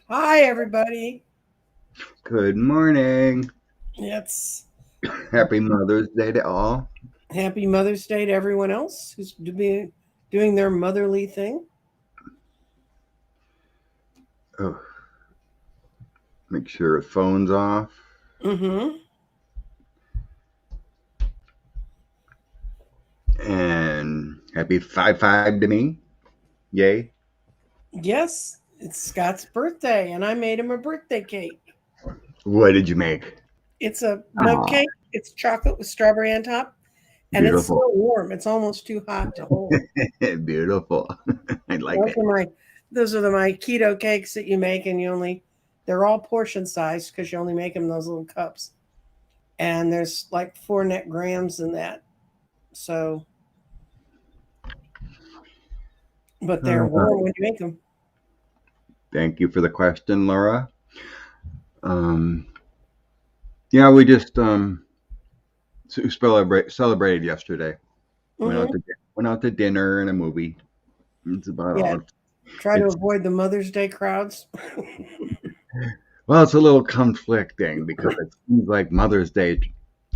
Hi, everybody. Good morning. It's Happy Mother's Day to all. Happy Mother's Day to everyone else who's doing their motherly thing. Oh, make sure the phone's off. Mm-hmm. And happy 5-5 to me. Yay. Yes, it's Scott's birthday, and I made him a birthday cake. What did you make? It's a mug Oh, cake. It's chocolate with strawberry on top, and it's beautiful. still warm. It's almost too hot to hold. Beautiful. I like Those it. are my those are my keto cakes that you make, and they're all portion sized because you only make them in those little cups. And there's like 4 net grams in that. So, but they're Uh, warm when you make them. Thank you for the question, Laura. Um, yeah, we just celebrated yesterday. Mm-hmm. Went out to dinner and a movie. It's about Yeah, all. try to It's avoid the Mother's Day crowds. Well, it's a little conflicting because it seems like Mother's Day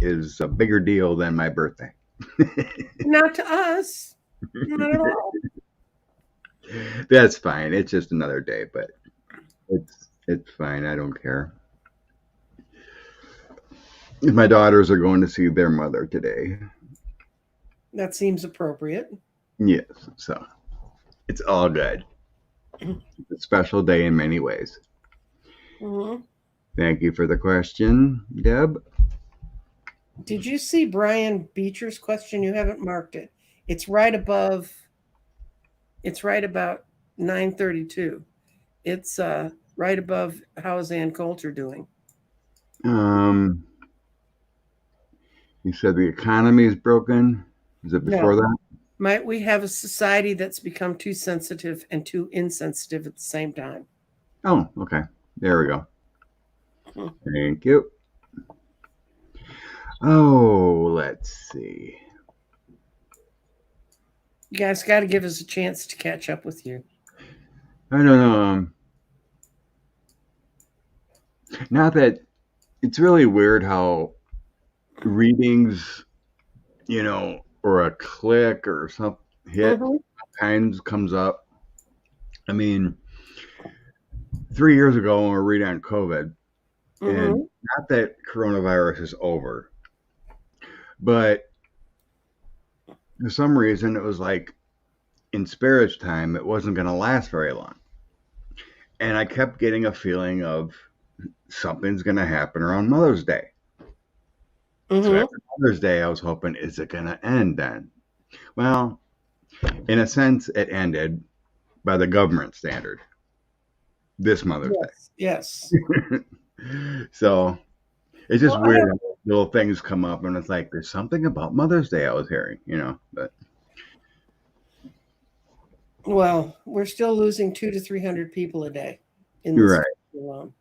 is a bigger deal than my birthday. Not to us. Not at all. That's fine. It's just another day, but it's fine. I don't care. My daughters are going to see their mother today. That seems appropriate. Yes, so it's all good. It's a special day in many ways. Hmm. Thank you for the question, Deb. Did you see Brian Beecher's question? You haven't marked it. It's right above. It's right about 9:32. It's right above. How is Ann Coulter doing? Um, you said the economy is broken. Is it before No. that? Might we have a society that's become too sensitive and too insensitive at the same time? Oh, okay. There we go. Hmm. Thank you. Oh, let's see. You guys got to give us a chance to catch up with you. I don't know. Not that it's really weird how readings, or a click or some hit Hmm. times comes up. I mean, 3 years ago when we were reading on COVID, and Hmm. not that coronavirus is over, but for some reason it was like in Spirit's time, it wasn't going to last very long. And I kept getting a feeling of something's going to happen around Mother's Day. So Hmm. after Mother's Day, I was hoping, is it going to end then? Well, in a sense, it ended by the government standard this Mother's Yes. Yes. Day. So it's just Well, I weird have. how little things come up, and it's like there's something about Mother's Day I was hearing. Well, we're still losing 200 to 300 people a day in You're this right. alone.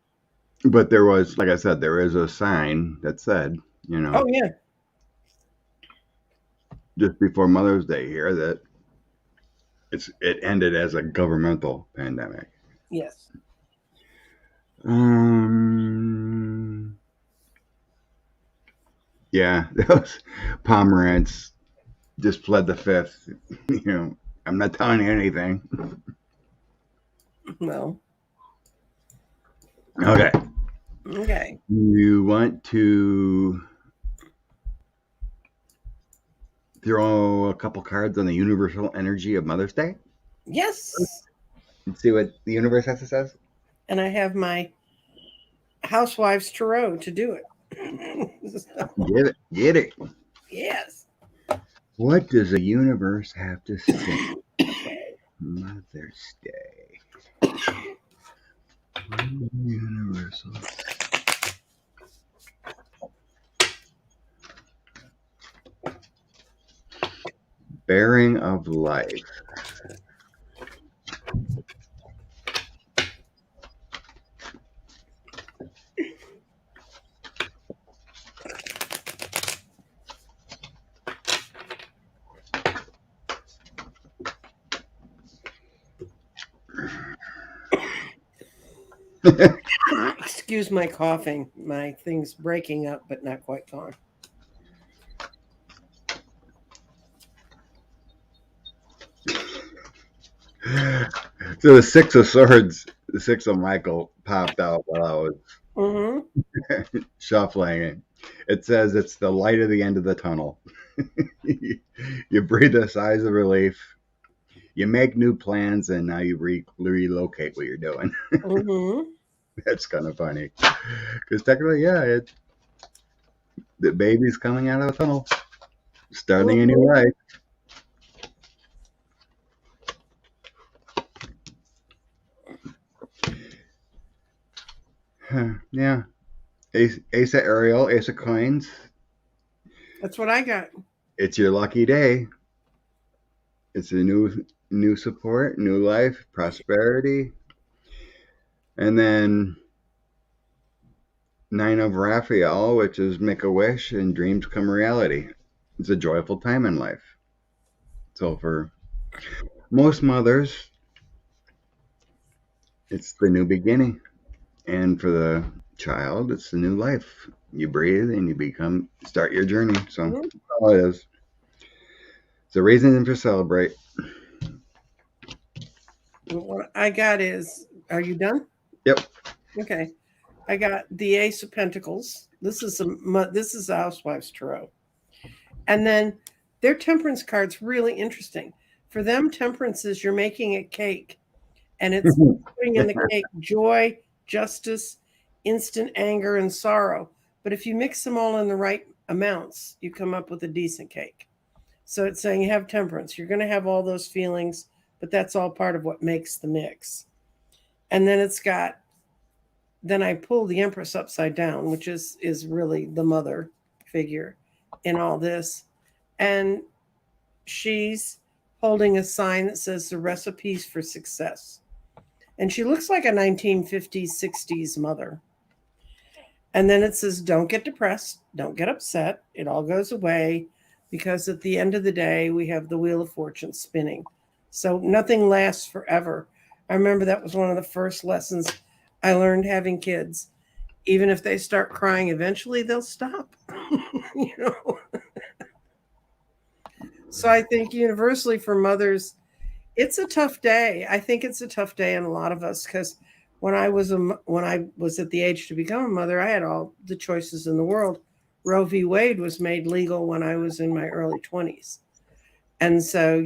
But there was, like I said, there is a sign that said, Oh yeah. just before Mother's Day here that it ended as a governmental pandemic. Yes. Um, yeah, those Pomerantz just pled the fifth. You know, I'm not telling you anything. Well. Okay. Okay. You want to throw a couple cards on the universal energy of Mother's Day Yes. and see what the universe has to say? And I have my housewives tarot to do it. So, Get it. Get it. yes. What does the universe have to say? Mother's Day. Universal. Bearing of life. Excuse my coughing. My thing's breaking up, but not quite gone. So the Six of Swords, the Six of Michael popped out while I was Mm-hmm. shuffling. It says it's the light at the end of the tunnel. You breathe a sigh of relief. You make new plans, and now you relocate what you're doing. Mm-hmm. That's kind of funny. Because technically, yeah, the baby's coming out of the tunnel, starting a new Mm-hmm. life. Yeah. Ace of Ariel, Ace of Coins. That's what I got. It's your lucky day. It's a new support, new life, prosperity. And then Nine of Raphael, which is make a wish and dreams come reality. It's a joyful time in life. So for most mothers, it's the new beginning. And for the child, it's the new life. You breathe and you start your journey. So Mhm. that's all it is. It's a reason to celebrate. What I got is, are you done? Yep. Okay. I got the Ace of Pentacles. This is the Housewives Tarot. And then their temperance card's really interesting. For them, temperance is you're making a cake, and it's putting in the cake joy, justice, instant anger, and sorrow. But if you mix them all in the right amounts, you come up with a decent cake. So it's saying you have temperance. You're going to have all those feelings, but that's all part of what makes the mix. And then then I pull the Empress upside down, which is really the mother figure in all this. And she's holding a sign that says the recipes for success. And she looks like a 1950s, 60s mother. And then it says, don't get depressed, don't get upset. It all goes away because at the end of the day, we have the Wheel of Fortune spinning. So nothing lasts forever. I remember that was one of the first lessons I learned having kids. Even if they start crying, eventually they'll stop. you know. So I think universally for mothers, it's a tough day. I think it's a tough day on a lot of us because when I was at the age to become a mother, I had all the choices in the world. Roe v. Wade was made legal when I was in my early 20s. And so,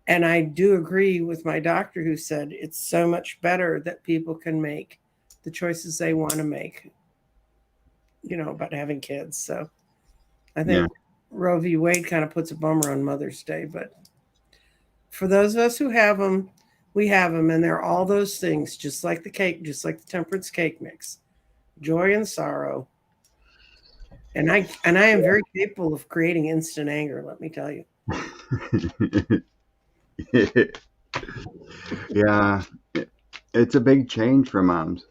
and I do agree with my doctor who said it's so much better that people can make the choices they want to make, about having kids. So I Yeah. think Roe v. Wade kind of puts a bummer on Mother's Day, but for those of us who have them, we have them, and they're all those things, just like the cake, just like the temperance cake mix, joy and sorrow. And I am very capable of creating instant anger. Let me tell you. Yeah. It's a big change for moms,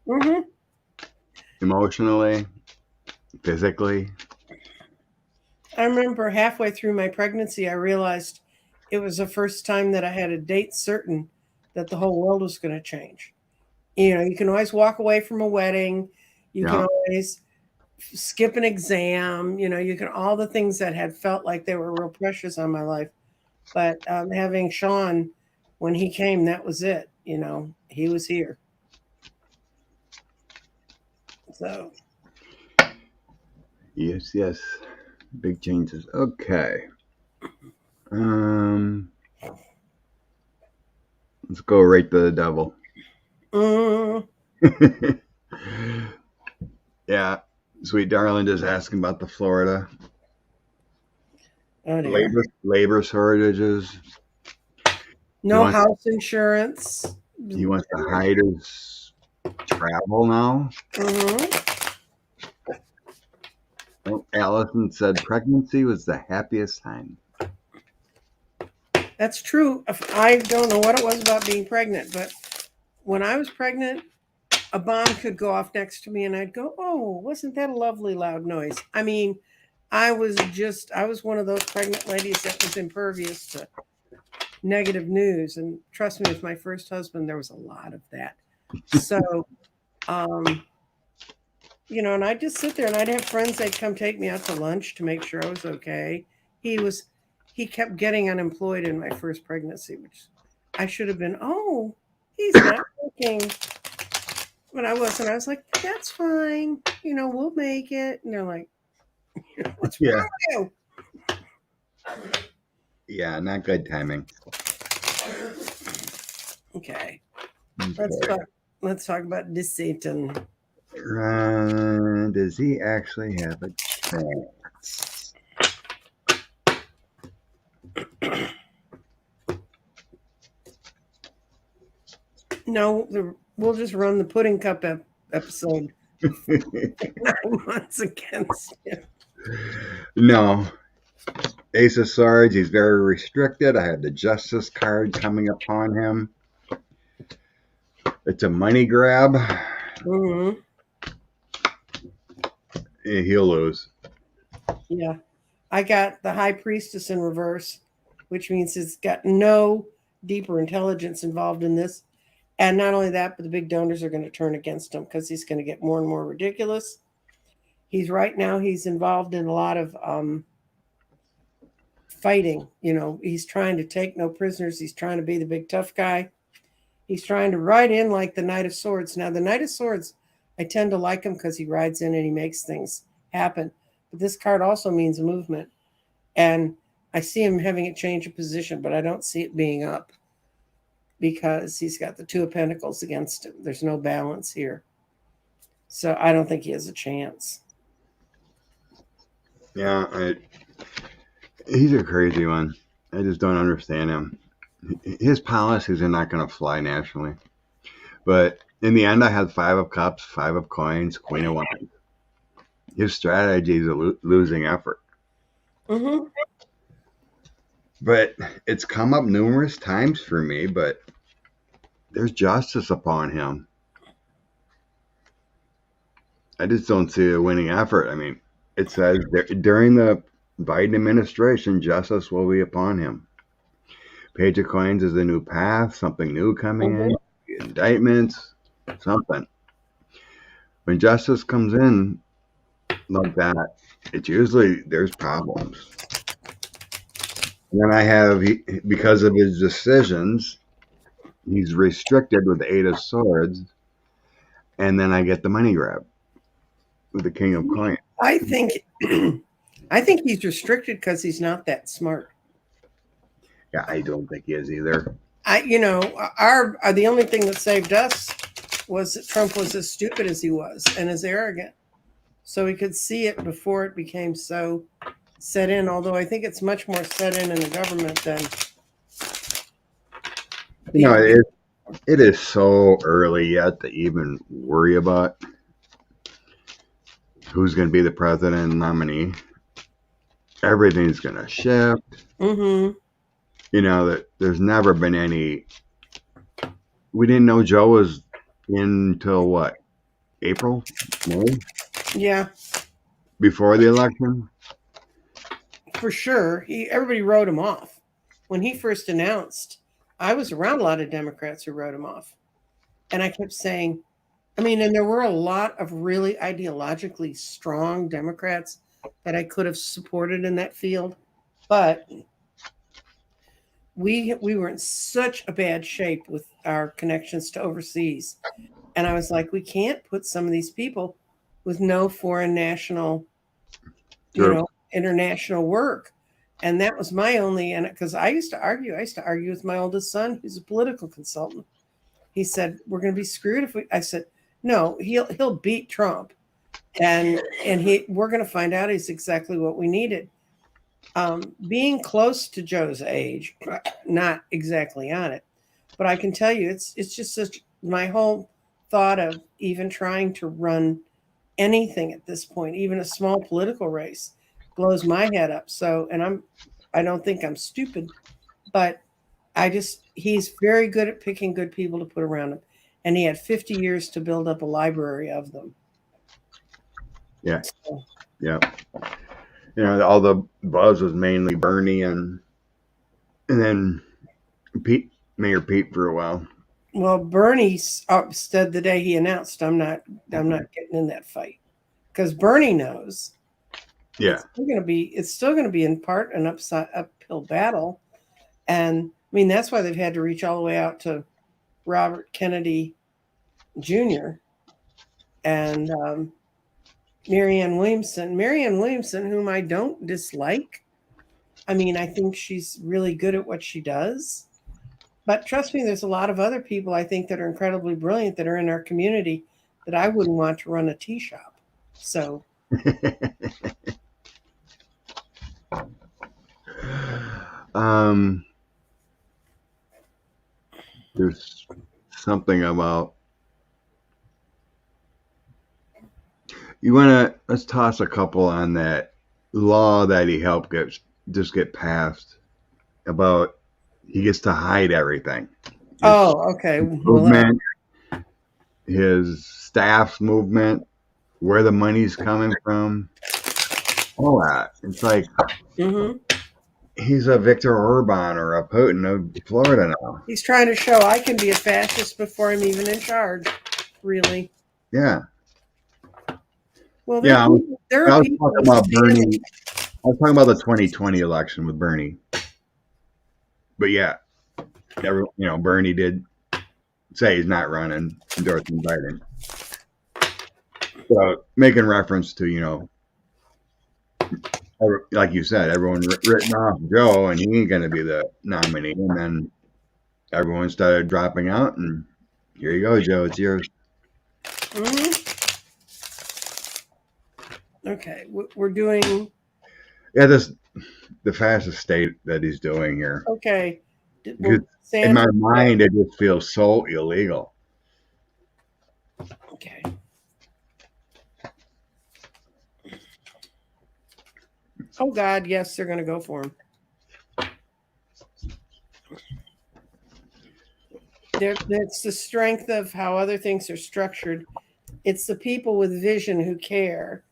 Hmm. emotionally, physically. I remember halfway through my pregnancy, I realized it was the first time that I had a date certain that the whole world was going to change. You can always walk away from a wedding. You can Yeah. always skip an exam. You can all the things that had felt like they were real precious on my life. But having Sean, when he came, that was it. He was here. So Yes, yes. Big changes. Okay. Um, let's go right to the devil. mm, Yeah. Sweet darling just asking about the Florida oh dear, labor shortages. He no wants house insurance. he wants to hide his travel now. Hmm. Oh, Allison said pregnancy was the happiest time. That's true. I don't know what it was about being pregnant, but when I was pregnant, a bomb could go off next to me, and I'd go, "Oh, wasn't that a lovely loud noise?" I mean, I was one of those pregnant ladies that was impervious to negative news. And trust me, with my first husband, there was a lot of that. So, and I'd just sit there and I'd have friends that'd come take me out to lunch to make sure I was okay. He was, he kept getting unemployed in my first pregnancy, which I should have been, oh, he's not working. But I wasn't. I was like, that's fine. We'll make it. And they're like, what's Yeah. wrong with Yeah, not good timing. you? Okay. Let's Okay. talk. Let's talk about Deceit and Does he actually have a chance? no. We'll just run the pudding cup episode 9 months against him. No. Ace of Swords, he's very restricted. I have the Justice card coming upon him. It's a money grab. Mm-hmm. He'll lose. Yeah. I got the High Priestess in reverse, which means it's got no deeper intelligence involved in this. And not only that, but the big donors are going to turn against him because he's going to get more and more ridiculous. He's involved in a lot of fighting. He's trying to take no prisoners. He's trying to be the big tough guy. He's trying to ride in like the Knight of Swords. Now, the Knight of Swords, I tend to like him because he rides in and he makes things happen. But this card also means movement. And I see him having it change of position, but I don't see it being up because he's got the Two of Pentacles against him. There's no balance here. So I don't think he has a chance. Yeah, he's a crazy one. I just don't understand him. His policies are not going to fly nationally. But in the end, I had 5 of Cups, 5 of Coins, Queen of Wands. His strategy is a losing effort. Mm-hmm. But it's come up numerous times for me, but there's justice upon him. I just don't see a winning effort. I mean, it says during the Biden administration, justice will be upon him. Page of Coins is a new path, something new coming in, indictments, something. When justice comes in like that, it's usually there's problems. And then I have, because of his decisions, he's restricted with the 8 of Swords, and then I get the money grab with the King of Coins. I think he's restricted because he's not that smart. Yeah, I don't think he is either. The only thing that saved us was that Trump was as stupid as he was and as arrogant. So we could see it before it became so set in, although I think it's much more set in the government than. It is so early yet to even worry about who's going to be the president nominee. Everything's going to shift. Mm-hmm. That there's never been any. We didn't know Joe was in till what? April? May? Yeah. Before the election? For sure. Everybody wrote him off. When he first announced, I was around a lot of Democrats who wrote him off. And I kept saying, and there were a lot of really ideologically strong Democrats that I could have supported in that field. But we were in such a bad shape with our connections to overseas. And I was like, we can't put some of these people with no foreign national, international work. And that was my only, and because I used to argue with my oldest son, who's a political consultant. He said, we're going to be screwed if I said, no, he'll beat Trump. And we're going to find out he's exactly what we needed. Being close to Joe's age, not exactly on it, but I can tell you, it's just my whole thought of even trying to run anything at this point, even a small political race, blows my head up. So, and I don't think I'm stupid, but he's very good at picking good people to put around him. And he had 50 years to build up a library of them. Yeah. So. Yeah. All the buzz was mainly Bernie and then Mayor Pete for a while. Well, Bernie said the day he announced, I'm not getting in that fight because Bernie knows Yeah. it's still going to be in part an uphill battle, and I mean that's why they've had to reach all the way out to Robert Kennedy Jr. and Marianne Williamson. Marianne Williamson, whom I don't dislike. I mean, I think she's really good at what she does. But trust me, there's a lot of other people I think that are incredibly brilliant that are in our community that I wouldn't want to run a tea shop. So, um, there's something about let's toss a couple on that law that he helped get passed about he gets to hide everything. okay. Well, Movement, his staff's movement, where the money's coming from, all that. It's like mm-hmm. he's a Viktor Orban or a Putin of Florida now. He's trying to show I can be a fascist before I'm even in charge. Really? Yeah. Well, Yeah. there I are was people talking about standing. Bernie. I was talking about the 2020 election with Bernie. But yeah, Bernie did say he's not running, endorsing Biden. So making reference to, like you said, everyone written off Joe, and he ain't going to be the nominee. And then everyone started dropping out, and here you go, Joe, it's yours. Mm-hmm. Okay, we're doing. Yeah, the fastest state that he's doing here. Okay. In my mind, it just feels so illegal. Okay. Oh God, yes, they're going to go for him. That's the strength of how other things are structured. It's the people with vision who care.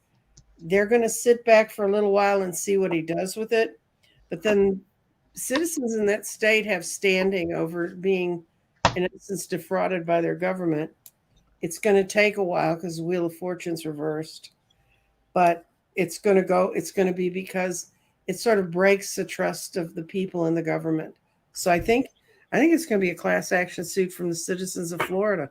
They're going to sit back for a little while and see what he does with it. But then citizens in that state have standing over being, in essence, defrauded by their government. It's going to take a while because the Wheel of Fortune's reversed. But it's going to be because it sort of breaks the trust of the people in the government. So I think it's going to be a class action suit from the citizens of Florida.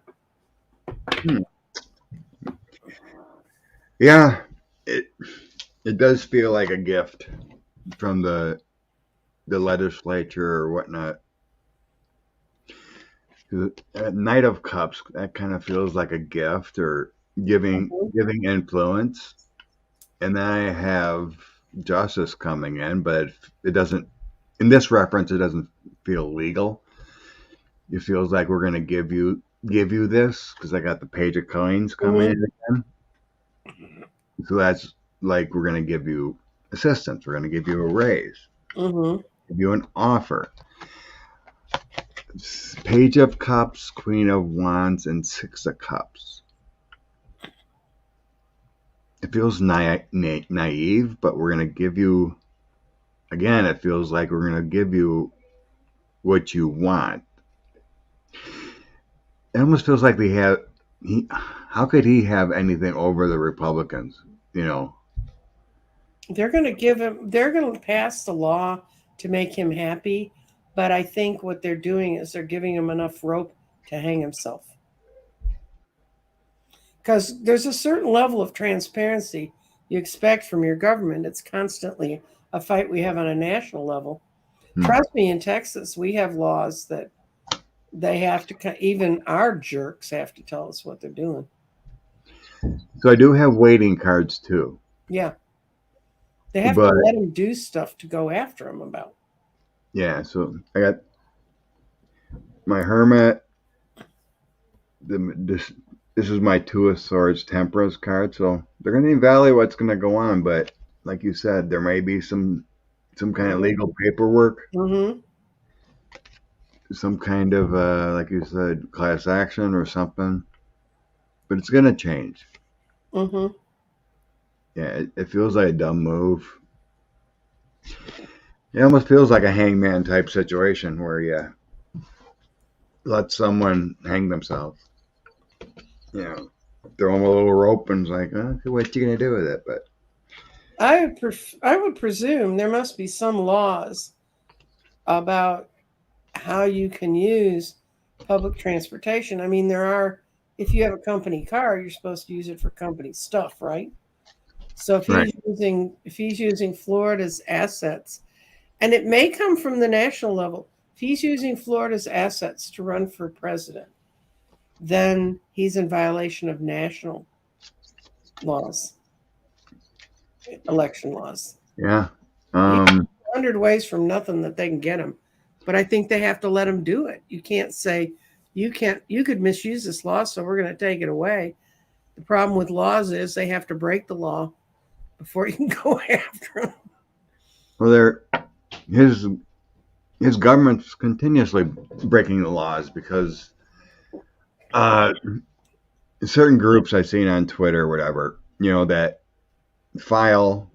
Yeah, it does feel like a gift from the legislature or whatnot. Knight of Cups, that kind of feels like a gift or giving influence. And then I have Justice coming in, but it doesn't. In this reference, it doesn't feel legal. It feels like we're going to give you this because I got the Page of Coins coming in again. So that's like we're going to give you assistance. We're going to give you a raise. Give you an offer. Page of Cups, Queen of Wands, and Six of Cups. It feels naive, but we're going to give you, again, it feels like we're going to give you what you want. It almost feels like how could he have anything over the Republicans, They're going to pass the law to make him happy. But I think what they're doing is they're giving him enough rope to hang himself. Because there's a certain level of transparency you expect from your government. It's constantly a fight we have on a national level. Trust me, in Texas, we have laws that they have to, even our jerks have to tell us what they're doing. So I do have waiting cards too. Yeah. They have to let him do stuff to go after him about. Yeah, so I got my Hermit. This is my Two of Swords Temperance card, so they're going to evaluate what's going to go on, but like you said, there may be some kind of legal paperwork. Some kind of, like you said, class action or something. But it's going to change. Yeah, it feels like a dumb move. It almost feels like a hangman type situation where let someone hang themselves. You know, throw them a little rope and it's like, okay, what you gonna do with it? But I would presume there must be some laws about how you can use public transportation. I mean, there are, if you have a company car, you're supposed to use it for company stuff, right? So right, if he's using Florida's assets, and it may come from the national level, if he's using Florida's assets to run for president, then he's in violation of national laws, election laws. yeah, You 100 ways from nothing that they can get him, but I think they have to let him do it. You can't say you can't. You could misuse this law, so we're going to take it away. The problem with laws is they have to break the law before you can go after them. well, his his government's continuously breaking the laws because uh, certain groups I've seen on Twitter, or whatever, that file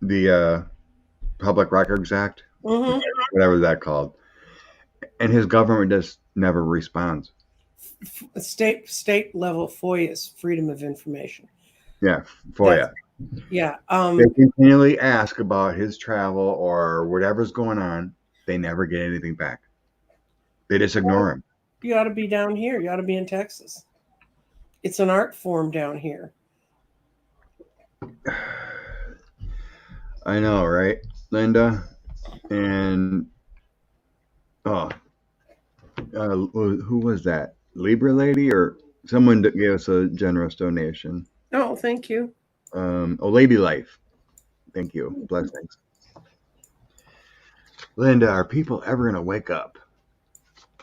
the Public Records Act, Mm-hmm. whatever that called, and his government just never responds. State level FOIA's Freedom of Information. Yeah, That's FOIA. yeah. They continually ask about his travel or whatever's going on. They never get anything back. They just ignore him. You ought to be down here. You ought to be in Texas. It's an art form down here. I know, right, Linda? And oh, who was that? Libra lady or someone that gave us a generous donation? Oh, thank you. Lady Life. Thank you. Blessings. Linda, are people ever going to wake up?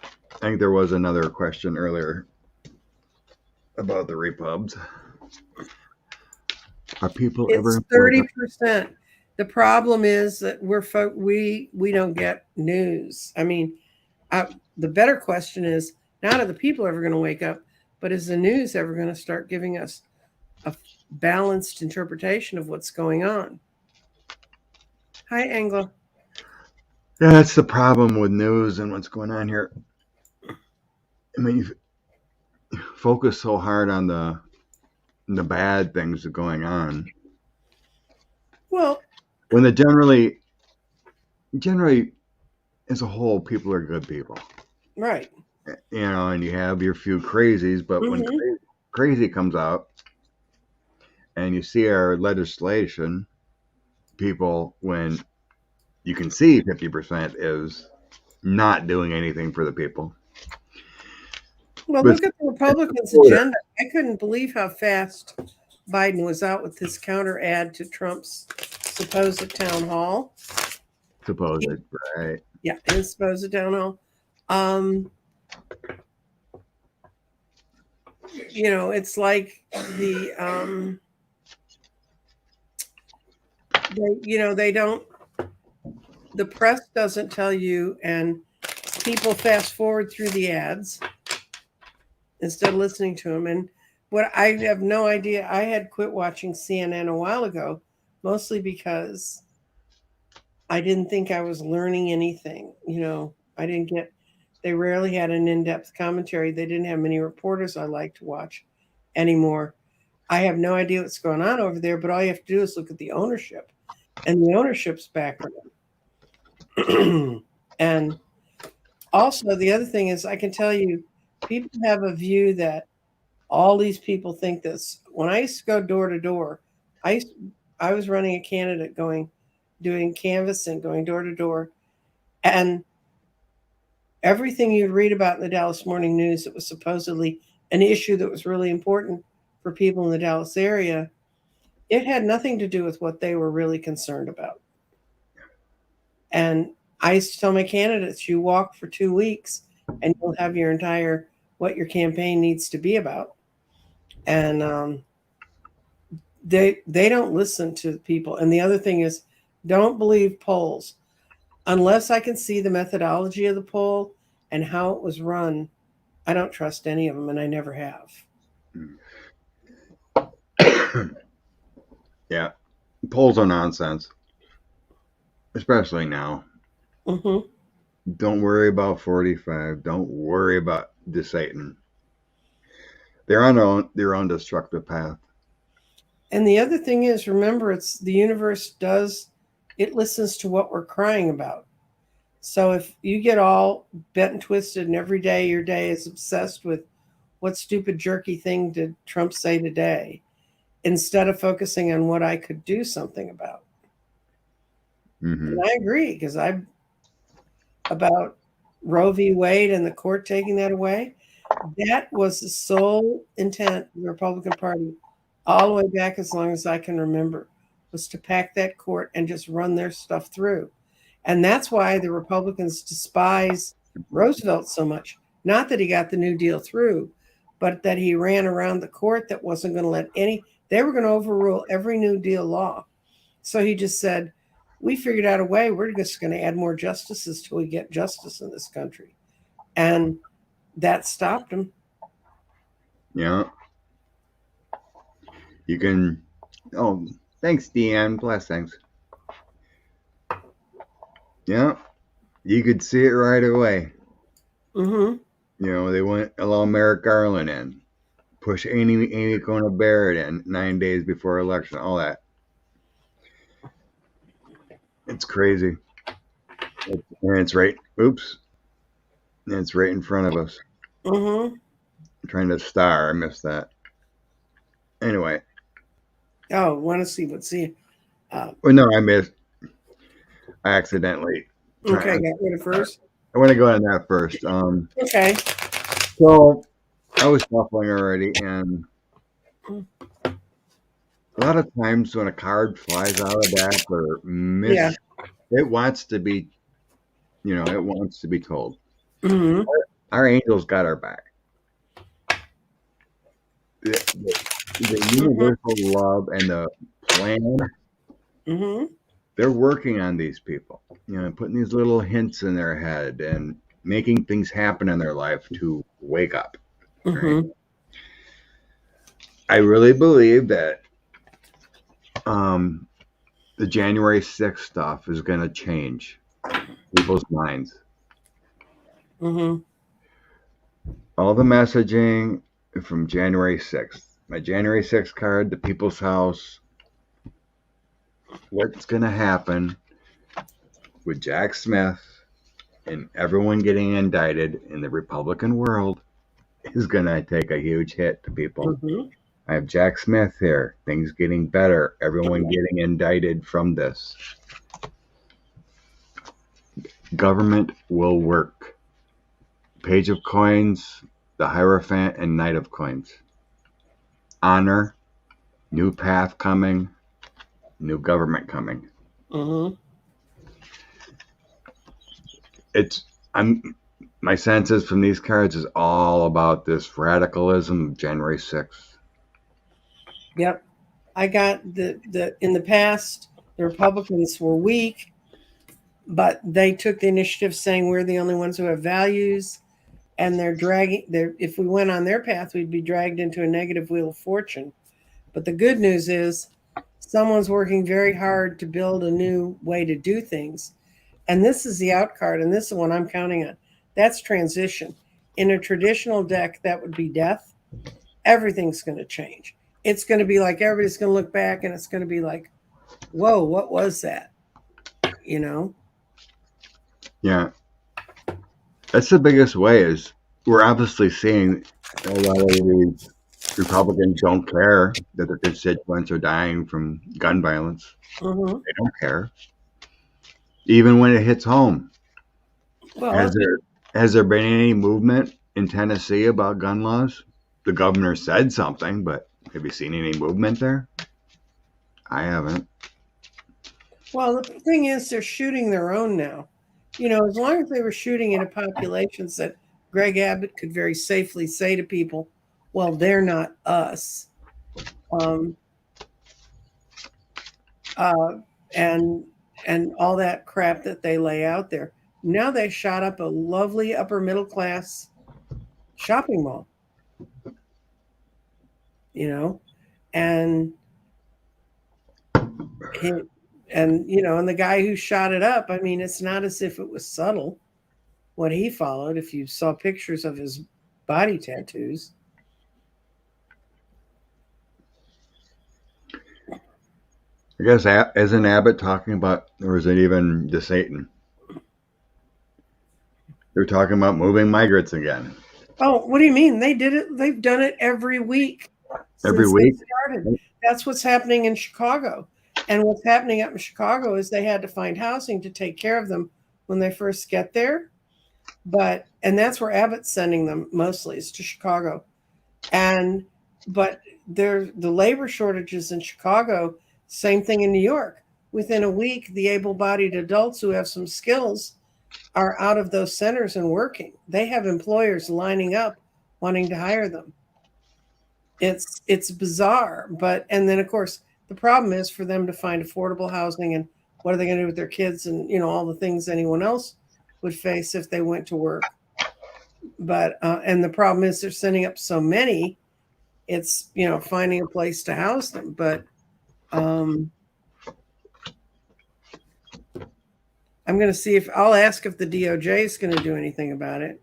I think there was another question earlier about the repubs. Are people ever It's 30%. The problem is that we don't get news. I mean, the better question is not are the people ever going to wake up, but is the news ever going to start giving us a balanced interpretation of what's going on? Hi, Angela. Yeah, that's the problem with news and what's going on here. I mean, you focus so hard on the bad things that are going on. Well, When generally, as a whole, people are good people. right. And you have your few crazies, but when crazy comes out and you see our legislation, people, when you can see 50% is not doing anything for the people. Well, But look at the Republicans' agenda. I couldn't believe how fast Biden was out with his counter ad to Trump's supposed town hall. supposed, right? Yeah, his supposed town hall. It's like they don't. The press doesn't tell you, and people fast forward through the ads instead of listening to them. And what I have no idea. I had quit watching CNN a while ago, mostly because I didn't think I was learning anything. I didn't get. They rarely had an in-depth commentary. They didn't have many reporters I like to watch anymore. I have no idea what's going on over there, but all you have to do is look at the ownership, and the ownership's background. And also, the other thing is, I can tell you, people have a view that all these people think this. When I used to go door to door, I was running a candidate doing canvassing, going door to door, and everything you'd read about in the Dallas Morning News that was supposedly an issue that was really important for people in the Dallas area, it had nothing to do with what they were really concerned about. And I used to tell my candidates, you walk for 2 weeks and you'll have your entire what your campaign needs to be about. And they don't listen to people. And the other thing is, don't believe polls unless I can see the methodology of the poll and how it was run. I don't trust any of them, and I never have. Yeah, polls are nonsense, especially now. Mm-hmm. Don't worry about 45. Don't worry about Deceit. They're on their own destructive path. And the other thing is, remember, it's the universe it listens to what we're crying about. So if you get all bent and twisted and every day your day is obsessed with what stupid jerky thing did Trump say today, instead of focusing on what I could do something about. Mm-hmm. And I agree, because about Roe v. Wade and the court taking that away, that was the sole intent of the Republican Party all the way back as long as I can remember, was to pack that court and just run their stuff through. And that's why the Republicans despise Roosevelt so much. Not that he got the New Deal through, but that he ran around the court that wasn't going to they were going to overrule every New Deal law. So he just said, we figured out a way. We're just going to add more justices till we get justice in this country. And that stopped him. Yeah. You can. Oh, thanks, Deanne. Blessings. Yeah. You could see it right away. Mm-hmm. They went allow Merrick Garland in, push Amy Coney Barrett in 9 days before election. All that. It's crazy. And it's right. Oops. And it's right in front of us. Mm-hmm. I'm trying to star. I missed that. Anyway. Oh, want to see? Let's see. Well, no, I missed. I accidentally. Okay, got rid of first. I want to go on that first. Okay. So I was shuffling already, and a lot of times when a card flies out of deck or it wants to be, it wants to be told. Mm-hmm. Our angels got our back. The universal love and the plan. Mm-hmm. They're working on these people, putting these little hints in their head and making things happen in their life to wake up. Mm-hmm. Right? I really believe that the January 6th stuff is going to change people's minds. Mm-hmm. All the messaging from January 6th. My January 6th card, the People's House. What's going to happen with Jack Smith and everyone getting indicted in the Republican world is going to take a huge hit to people. Mm-hmm. I have Jack Smith here. Things getting better. Everyone getting indicted from this. Government will work. Page of Coins, the Hierophant, and Knight of Coins. Honor, new path coming, new government coming. Mm-hmm. My senses from these cards is all about this radicalism of January 6th. Yep. I got in the past, the Republicans were weak, but they took the initiative saying we're the only ones who have values, and if we went on their path, we'd be dragged into a negative wheel of fortune. But the good news is someone's working very hard to build a new way to do things. And this is the out card, and this is what I'm counting on. That's transition. In a traditional deck, that would be death. Everything's going to change. It's going to be like everybody's going to look back, and it's going to be like, whoa, what was that? Yeah. That's the biggest way is we're obviously seeing a lot of these Republicans don't care that their constituents are dying from gun violence. Mm-hmm. They don't care. Even when it hits home. Well, has there been any movement in Tennessee about gun laws? The governor said something, but have you seen any movement there? I haven't. Well, the thing is, they're shooting their own now. As long as they were shooting into populations that Greg Abbott could very safely say to people, well, they're not us. And all that crap that they lay out there. Now they shot up a lovely upper middle class shopping mall. And and the guy who shot it up, I mean, it's not as if it was subtle. what he followed. If you saw pictures of his body tattoos. I guess isn't Abbott talking about, or is it even the Satan? They're talking about moving migrants again. Oh, what do you mean? They did it. They've done it every week Every since they week? started. That's what's happening in Chicago. And what's happening up in Chicago is they had to find housing to take care of them when they first get there. And that's where Abbott's sending them mostly, is to Chicago. But the labor shortages in Chicago, same thing in New York. Within a week, the able-bodied adults who have some skills are out of those centers and working. They have employers lining up wanting to hire them. It's bizarre, and then of course the problem is for them to find affordable housing, and what are they going to do with their kids, and all the things anyone else would face if they went to work. But and the problem is they're sending up so many, it's finding a place to house them. But I'm going to see if I'll ask if the DOJ is going to do anything about it.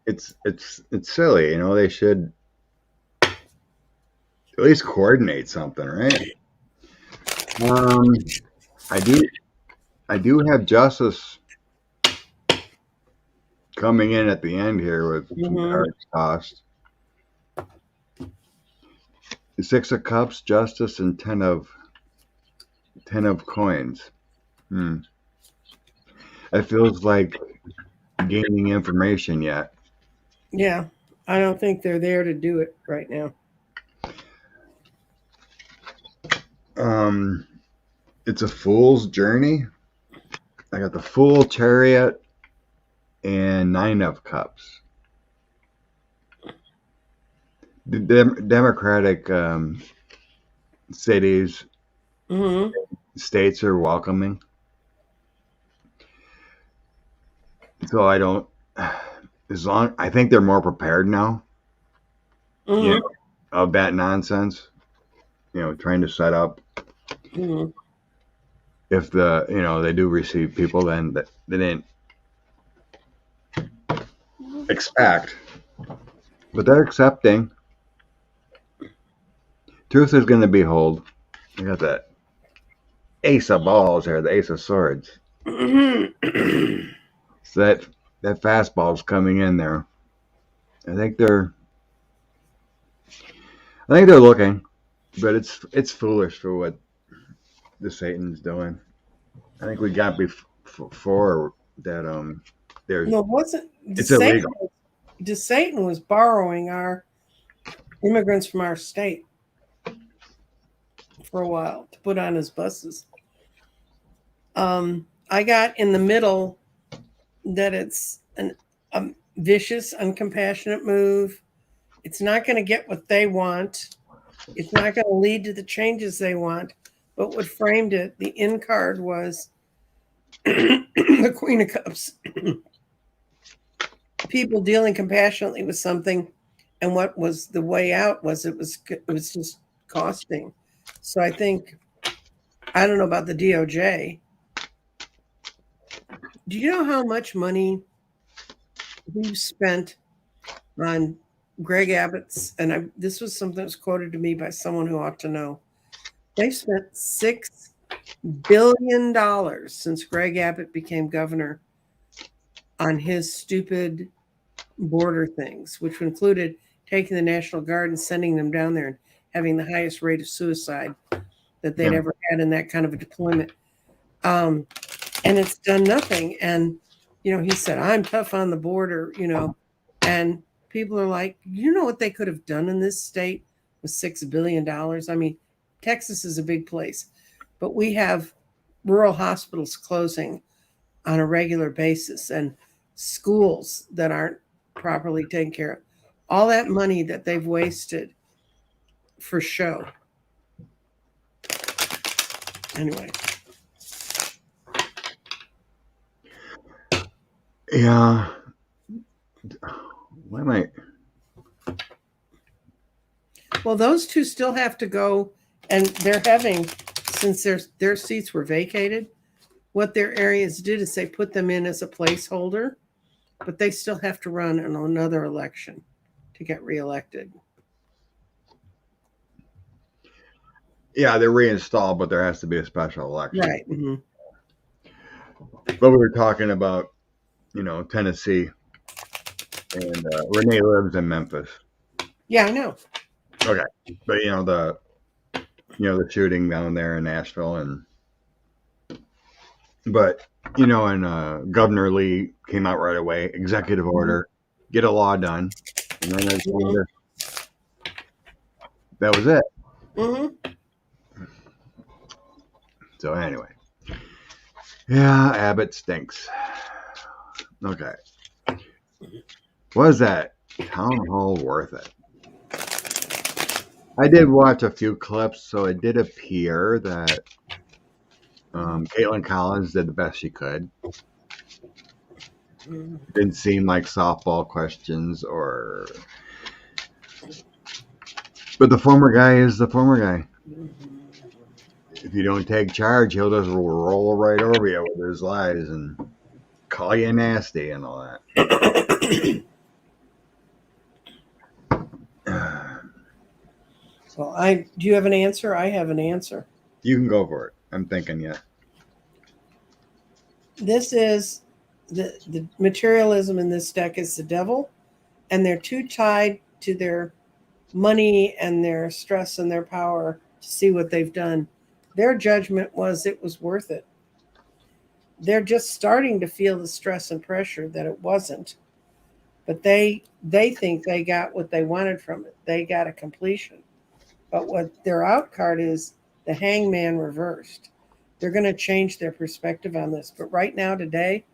It's silly, they should at least coordinate something, right? I do have justice coming in at the end here with some cards tossed. The 6 of Cups, Justice, and 10 of Coins. It feels like gaining information yet. Yeah, I don't think they're there to do it right now. It's a fool's journey. I got the Fool, Chariot, and 9 of Cups. The Democratic cities, states are welcoming. So I think they're more prepared now. Of that nonsense. Trying to set up. If they do receive people, then they didn't expect, but they're accepting. Truth is going to be hold. I got that Ace of Balls here, the Ace of Swords. So that fastball's coming in there. I think they're looking, but it's foolish for what the Satan's doing. I think we got before that. There's no, wasn't it's illegal. Satan was borrowing our immigrants from our state for a while to put on his buses. I got in the middle that it's a vicious, uncompassionate move. It's not going to get what they want. It's not going to lead to the changes they want. But what framed it, the in card was the Queen of Cups. People dealing compassionately with something, and what was the way out was it was just costing. So I don't know about the DOJ. Do you know how much money we've spent on Greg Abbott's? And this was something that was quoted to me by someone who ought to know. They've spent $6 billion since Greg Abbott became governor on his stupid border things, which included taking the National Guard and sending them down there and having the highest rate of suicide that they'd ever had in that kind of a deployment. And it's done nothing. And, he said, I'm tough on the border, and people are like, what they could have done in this state with $6 billion? I mean, Texas is a big place, but we have rural hospitals closing on a regular basis and schools that aren't properly taken care of. All that money that they've wasted for show. Anyway. Yeah. Why am I? Well, those two still have to go And they're having, since their seats were vacated, what their areas did is they put them in as a placeholder, but they still have to run in another election to get reelected. Yeah, they're reinstalled, but there has to be a special election. Right. Mm-hmm. But we were talking about, Tennessee, and Renee lives in Memphis. Yeah, I know. Okay, but the shooting down there in Nashville, and Governor Lee came out right away, executive order, get a law done, and then that was it. Mm-hmm. So anyway, yeah, Abbott stinks. Okay, was that town hall worth it? I did watch a few clips, so it did appear that Caitlin Collins did the best she could. Didn't seem like softball questions but the former guy is the former guy. If you don't take charge, he'll just roll right over you with his lies and call you nasty and all that. Well, do you have an answer? I have an answer. You can go for it. I'm thinking yet. This is the materialism in this deck is the devil, and they're too tied to their money and their stress and their power to see what they've done. Their judgment was it was worth it. They're just starting to feel the stress and pressure that it wasn't, but they think they got what they wanted from it. They got a completion. But what their out card is the hangman reversed. They're going to change their perspective on this. But right now, today,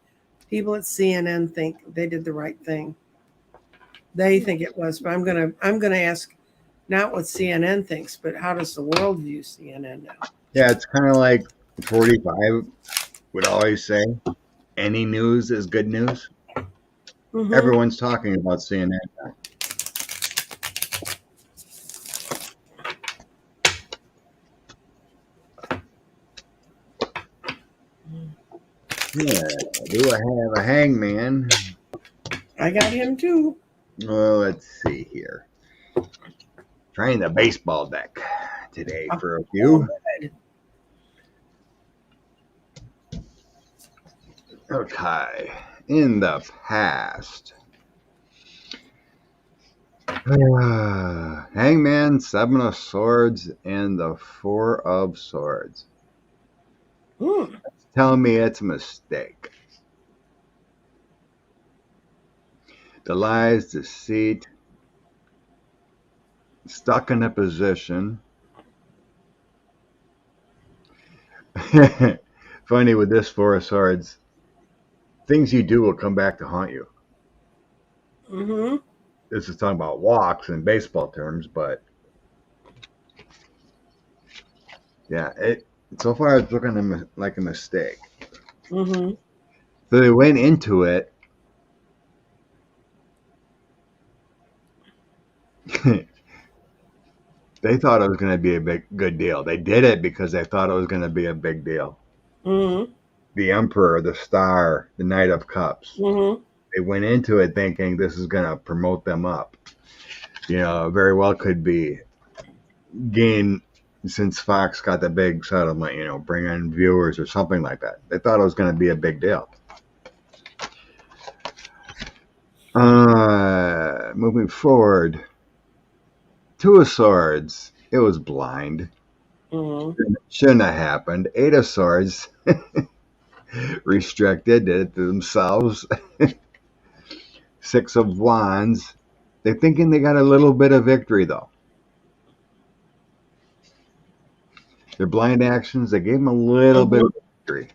people at CNN think they did the right thing. They think it was. But I'm gonna ask not what CNN thinks, but how does the world view CNN now? Yeah, it's kind of like 45 would always say, any news is good news. Mm-hmm. Everyone's talking about CNN now. Yeah, do I have a hangman? I got him too. Well, let's see here. Trying the baseball deck today for a few. Okay. In the past. Hangman, 7 of Swords, and the 4 of Swords. That's telling me it's a mistake. The lies, deceit, stuck in a position. Funny with this 4 of Swords, things you do will come back to haunt you. Mm-hmm. This is talking about walks in baseball terms, but yeah, so far it's looking like a mistake. Mm-hmm. So they went into it. They thought it was going to be a good deal. They did it because they thought it was going to be a big deal. Mm-hmm. The Emperor, the Star, the Knight of Cups. Mm-hmm. They went into it thinking this is going to promote them up. Very well could be gain since Fox got the big settlement, bring in viewers or something like that. They thought it was going to be a big deal. Moving forward, 2 of Swords. It was blind. Mm-hmm. Shouldn't have happened. 8 of Swords. Restricted, did it to themselves. 6 of Wands. They're thinking they got a little bit of victory, though. Their blind actions, they gave them a little bit of victory.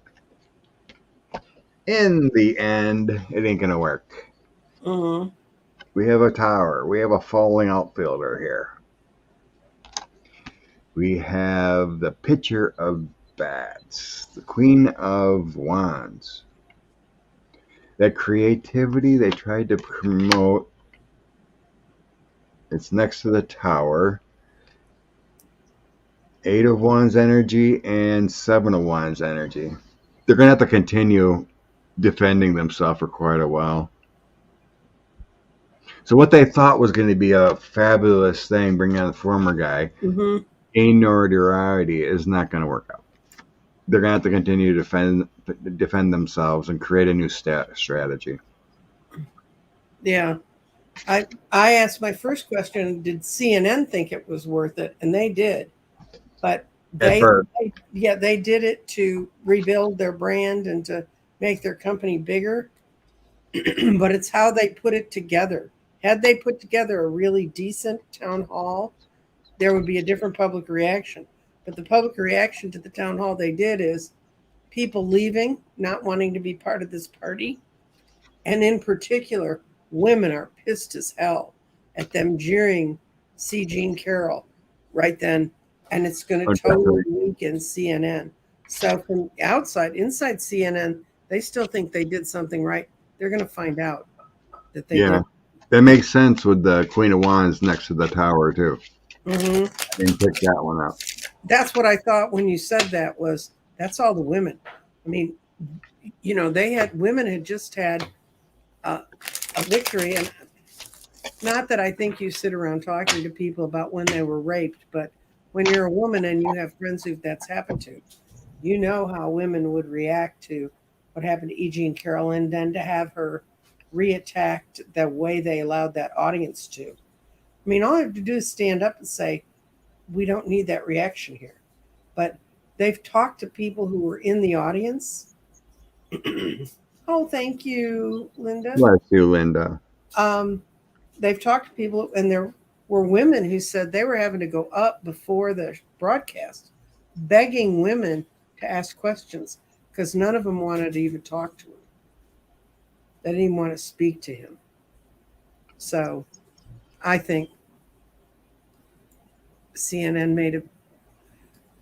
In the end, it ain't going to work. Mm-hmm. We have a tower. We have a falling outfielder here. We have the pitcher of bats, the Queen of Wands. That creativity they tried to promote. It's next to the tower. Eight of Wands energy and Seven of Wands energy. They're going to have to continue defending themselves for quite a while. So what they thought was going to be a fabulous thing, bringing on the former guy, gain notoriety, is not going to work out. They're going to have to continue to defend themselves and create a new strategy. Yeah. I asked my first question, did CNN think it was worth it? And they did. But they did it to rebuild their brand and to make their company bigger. But it's how they put it together. Had they put together a really decent town hall, there would be a different public reaction. But the public reaction to the town hall they did is people leaving, not wanting to be part of this party. And in particular, women are pissed as hell at them jeering C. Jean Carroll right then. And it's going to totally weaken CNN. So from inside CNN, they still think they did something right. They're going to find out that they did. That makes sense with the Queen of Wands next to the tower too. Mm-hmm. I didn't pick that one up. That's what I thought when you said that was, that's all the women. I mean, you know, women had just had a victory. And not that I think you sit around talking to people about when they were raped, but when you're a woman and you have friends who that's happened to, you know how women would react to what happened to E. Jean Carroll, and then to have her reattacked the way they allowed that audience to. I mean, all I have to do is stand up and say, we don't need that reaction here. But they've talked to people who were in the audience. Oh, thank you, Linda. Bless you, Linda. They've talked to people, and there were women who said they were having to go up before the broadcast, begging women to ask questions because none of them wanted to even talk to him. They didn't even want to speak to him. So I think CNN made it,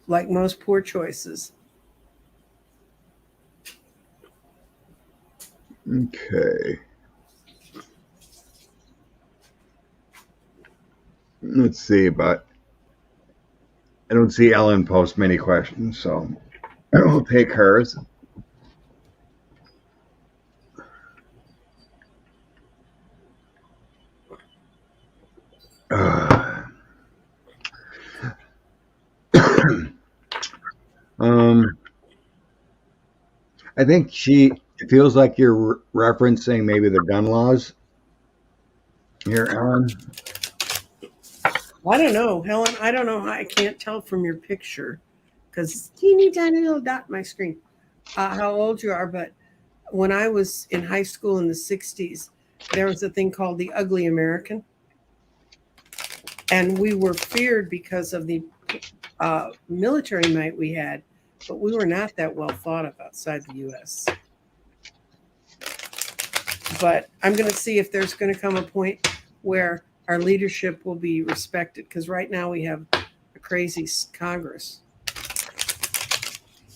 like most poor choices. Okay. Let's see, but I don't see Ellen post many questions, so I will take hers. I think it feels like you're referencing maybe the gun laws here, Ellen. I don't know, Helen. I don't know. I can't tell from your picture because teeny tiny little dot on my screen how old you are. But when I was in high school in the 60s, there was a thing called the ugly American. And we were feared because of the military might we had, but we were not that well thought of outside the U.S. But I'm going to see if there's going to come a point where our leadership will be respected, because right now we have a crazy Congress.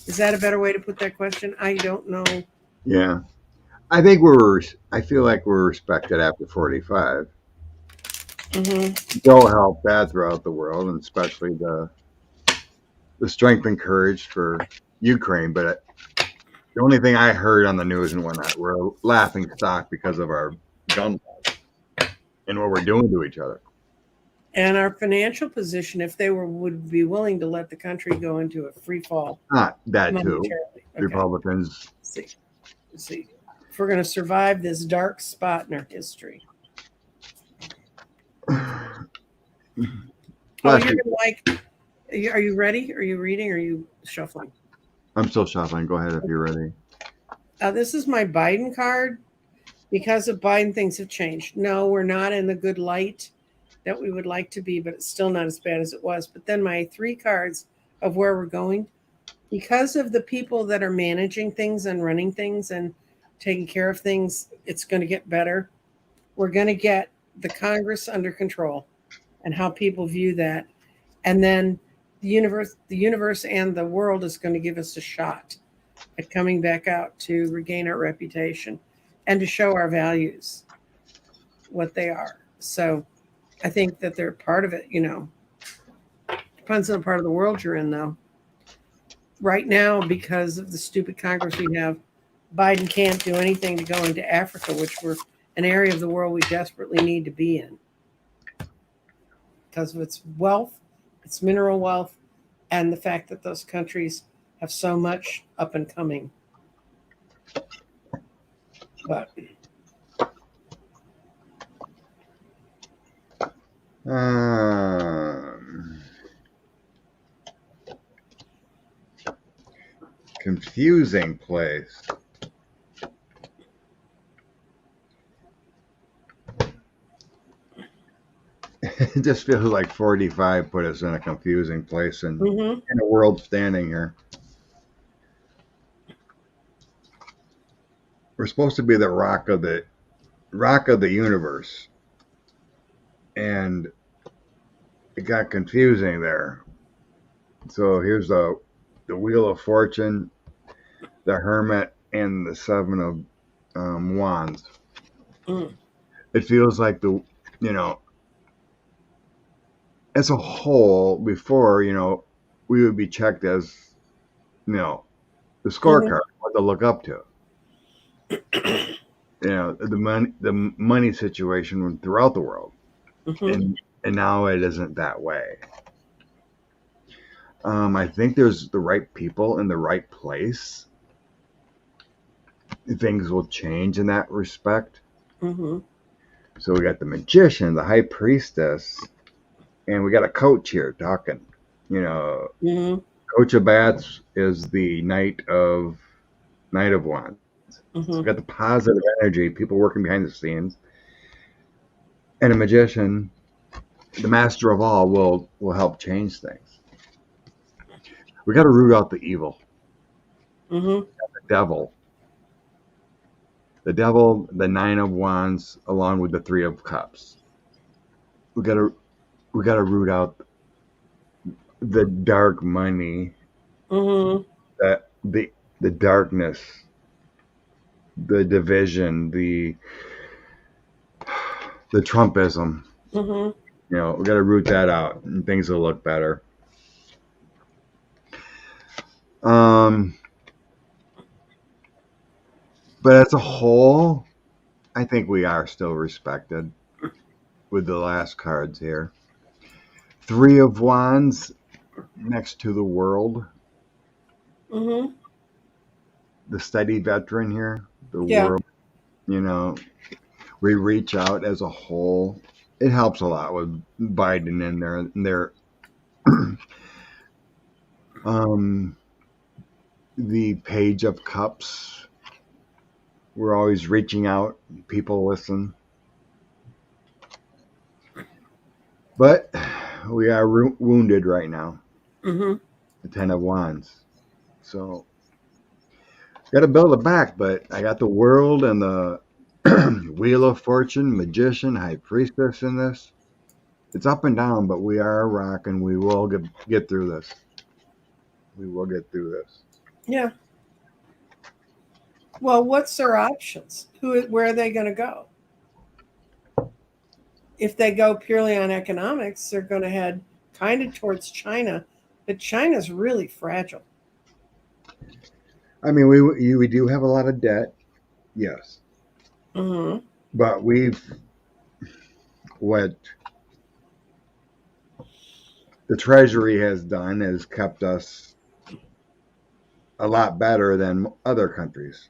Is that a better way to put that question? I don't know. Yeah. I feel like we're respected after 45. Mm-hmm. They'll help that throughout the world, and especially the strength and courage for Ukraine. But the only thing I heard on the news and whatnot, we're a laughing stock because of our gun laws and what we're doing to each other. And our financial position, if they would be willing to let the country go into a free fall. That too. Okay. Republicans. Let's see. If we're going to survive this dark spot in our history. Oh, you're going to like. Are you ready? Are you reading? Or are you shuffling? I'm still shuffling. Go ahead if you're ready. This is my Biden card. Because of Biden, things have changed. No, we're not in the good light that we would like to be, but it's still not as bad as it was. But then my 3 cards of where we're going, because of the people that are managing things and running things and taking care of things, it's going to get better. We're going to get the Congress under control and how people view that. And then the universe and the world is going to give us a shot at coming back out to regain our reputation and to show our values, what they are. So I think that they're part of it, you know. Depends on the part of the world you're in, though. Right now, because of the stupid Congress we have, Biden can't do anything to go into Africa, which we're an area of the world we desperately need to be in because of its wealth, its mineral wealth, and the fact that those countries have so much up and coming. But Confusing place. It just feels like 45 put us in a confusing place and in a world standing here. We're supposed to be the rock of the universe, and it got confusing there. So here's the Wheel of Fortune, the Hermit, and the Seven of Wands. It feels like as a whole, before, we would be checked as, the scorecard, what to look up to. The money situation throughout the world. And now it isn't that way. I think there's the right people in the right place. Things will change in that respect. So we got the Magician, the High Priestess, and we got a coach here talking. Coach of Bats is the Knight of Wands. So we got the positive energy, people working behind the scenes, and a Magician, the Master of all, will help change things. We got to root out the evil. The devil, the Nine of Wands, along with the Three of Cups. We got to root out the dark money, the darkness, the division, the Trumpism. We got to root that out, and things will look better. But as a whole, I think we are still respected with the last cards here. Three of Wands next to the World. The steady veteran here, the world. We reach out as a whole. It helps a lot with Biden in there. The Page of Cups. We're always reaching out. People listen. But we are wounded right now. The Ten of Wands. So, got to build it back. But I got the World and the Wheel of Fortune, Magician, High Priestess in this. It's up and down, but we are a rock, and we will get through this. We will get through this. Yeah. Well, what's their options? Where are they going to go? If they go purely on economics, they're going to head kind of towards China, but China's really fragile. I mean, we do have a lot of debt, yes. But what the Treasury has done has kept us a lot better than other countries.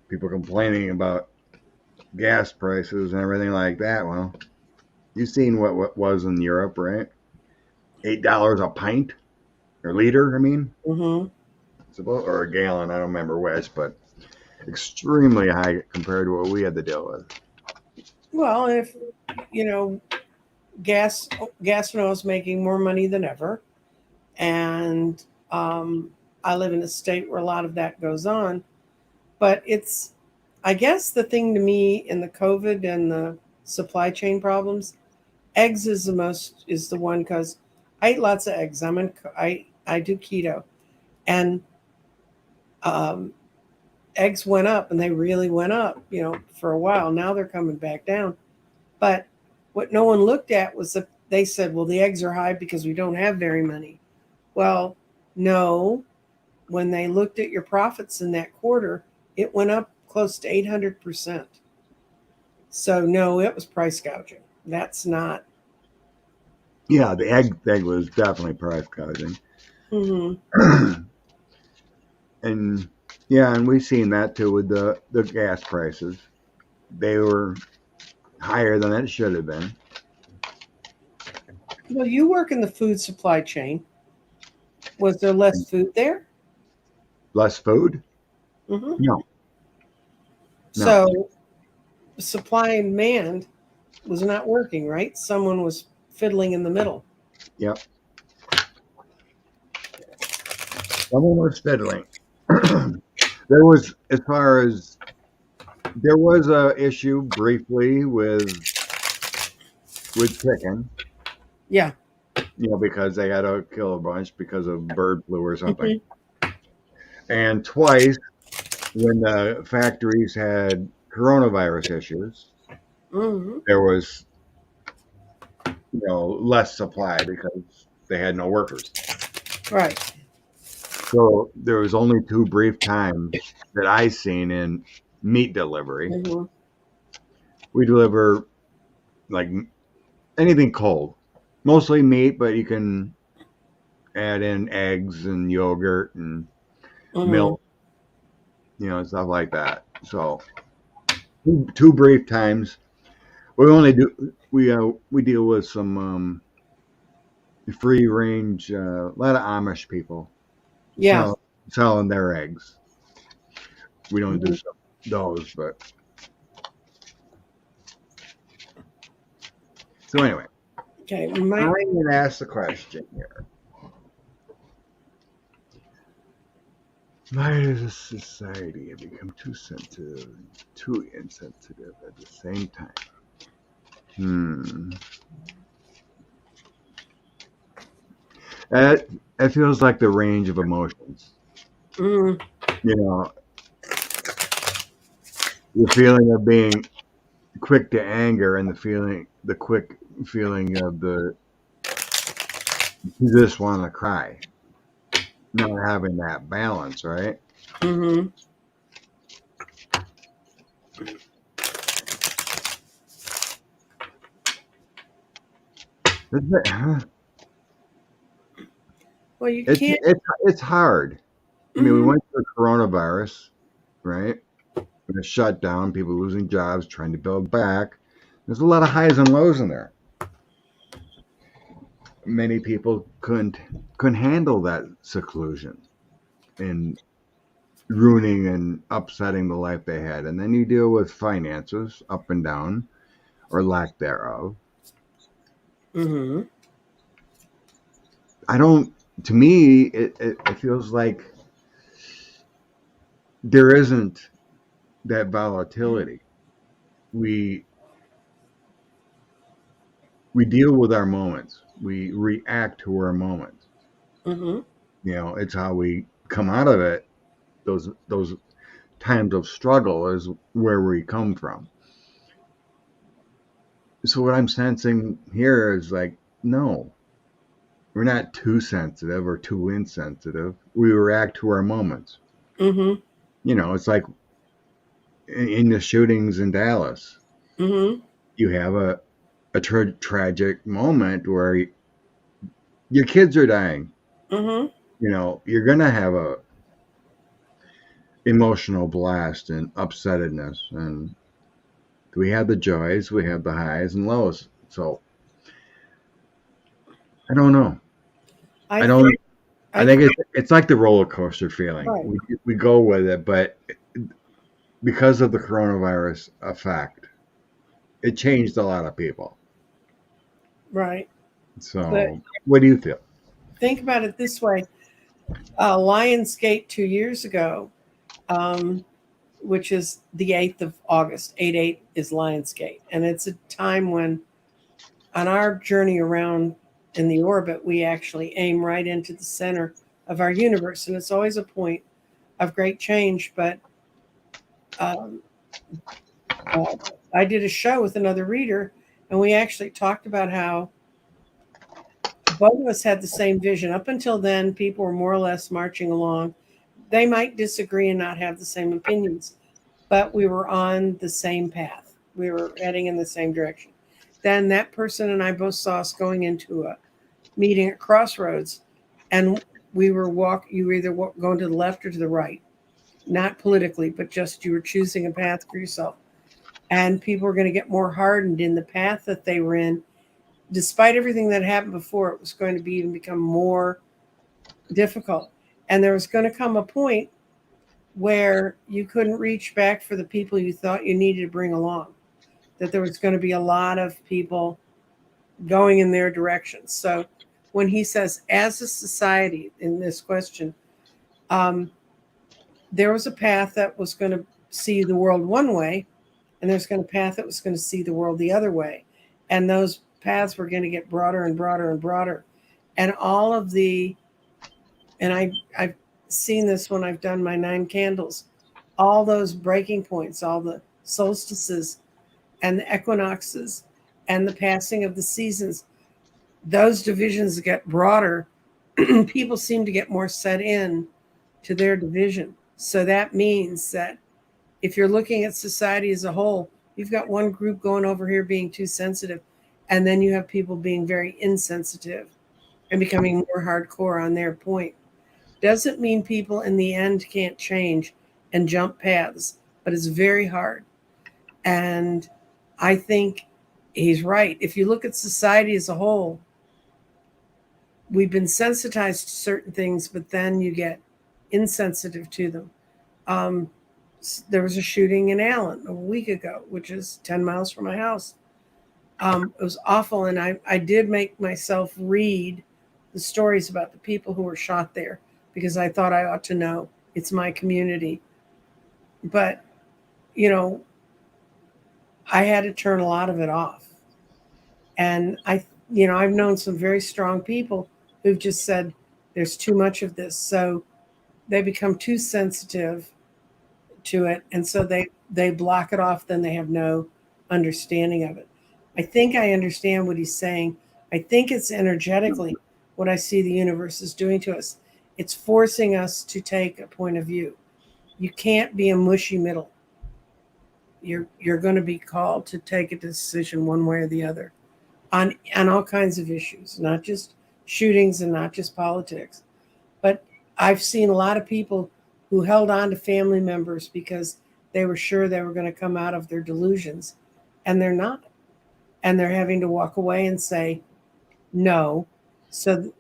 People complaining about gas prices and everything like that. Well, you've seen what was in Europe, right? $8 a pint or liter, I mean. Or a gallon, I don't remember which, but extremely high compared to what we had to deal with. Well, if gas and oil is making more money than ever, and I live in a state where a lot of that goes on, but I guess the thing to me in the COVID and the supply chain problems, eggs is the one, because I eat lots of eggs. I do keto, and eggs went up, and they really went up, for a while. Now they're coming back down. But what no one looked at was they said, well, the eggs are high because we don't have very many. Well, no. When they looked at your profits in that quarter, it went up close to 800%. So no, it was price gouging. That's not. Yeah, the egg was definitely price gouging. Mm-hmm. And yeah, and we've seen that too with the gas prices. They were higher than it should have been. Well, you work in the food supply chain. Was there less food there? Less food? Mm-hmm. No, no. So supply and demand was not working, right? Someone was fiddling in the middle. Yep. Someone was fiddling. There was, as far as there was a issue briefly with chicken, Yeah. because they had to kill a bunch because of bird flu or something. Mm-hmm. And twice when the factories had coronavirus issues, Mm-hmm. there was less supply because they had no workers. Right. So there was only 2 brief times that I seen in meat delivery. Mm-hmm. We deliver like anything cold, mostly meat, but you can add in eggs and yogurt and Mm-hmm. milk, stuff like that. So 2 brief times. We deal with some free range, a lot of Amish people Yeah. selling their eggs. We don't do Mm-hmm. those, but so anyway, Okay. I'm going to ask the question here. Why does a society become too sensitive and too insensitive at the same time? It feels like the range of emotions. Mm-hmm. The feeling of being quick to anger and the quick feeling of you just want to cry. Not having that balance, right? Mm-hmm. Well, you It's can't. it's hard. I mean, we Mm-hmm. went through coronavirus, right? A shutdown, people losing jobs, trying to build back. There's a lot of highs and lows in there. Many people couldn't handle that seclusion and ruining and upsetting the life they had. And then you deal with finances up and down or lack thereof. Mm-hmm. I don't. To me, it feels like there isn't that volatility. We we deal with our moments. We react to our moments. Mm-hmm. It's how we come out of it. Those times of struggle is where we come from. So what I'm sensing here is like, no, we're not too sensitive or too insensitive. We react to our moments. Mm-hmm. It's like in the shootings in Dallas, Mm-hmm. you have a tragic moment where your kids are dying. Mm-hmm. You're gonna have a emotional blast and upsettedness, and we have the joys, we have the highs and lows. So I don't know. I I don't. think. I I think it's like the roller coaster feeling. right. We go with it, but because of the coronavirus effect, it changed a lot of people. Right. But So what do you feel? think about it this way: Lionsgate 2 years ago, um, which is the 8th of August. 8/8 is Lionsgate, and it's a time when, on our journey around in the orbit, we actually aim right into the center of our universe, and it's always a point of great change. But um, uh, I did a show with another reader, and we actually talked about how both of us had the same vision. Up until then, people were more or less marching along. They might disagree and not have the same opinions, but we were on the same path. We were heading in the same direction. Then that person and I both saw us going into a meeting at crossroads, and you were either going to the left or to the right, not politically, but just you were choosing a path for yourself. And people were going to get more hardened in the path that they were in. Despite everything that happened before, it was going to be even become more difficult. And there was going to come a point where you couldn't reach back for the people you thought you needed to bring along, that there was going to be a lot of people going in their direction. So when he says, as a society in this question, there was a path that was going to see the world one way, and there's going to path that was going to see the world the other way. And those paths were going to get broader and broader and broader. And all of I've seen this when I've done my 9 candles, all those breaking points, all the solstices and the equinoxes and the passing of the seasons, those divisions get broader. People seem to get more set in to their division. So that means that if you're looking at society as a whole, you've got one group going over here being too sensitive, and then you have people being very insensitive and becoming more hardcore on their point. Doesn't mean people in the end can't change and jump paths, but it's very hard. And I think he's right. If you look at society as a whole, we've been sensitized to certain things, but then you get insensitive to them. There was a shooting in Allen a week ago, which is 10 miles from my house. It was awful. And I did make myself read the stories about the people who were shot there because I thought I ought to know. It's my community. But, I had to turn a lot of it off. And I've known some very strong people who've just said there's too much of this. So they become too sensitive to it. And so they block it off. Then they have no understanding of it. I think I understand what he's saying. I think it's energetically what I see the universe is doing to us. It's forcing us to take a point of view. You can't be a mushy middle. You're going to be called to take a decision one way or the other on all kinds of issues, not just shootings and not just politics. But I've seen a lot of people who held on to family members because they were sure they were going to come out of their delusions, and they're not. And they're having to walk away and say no. So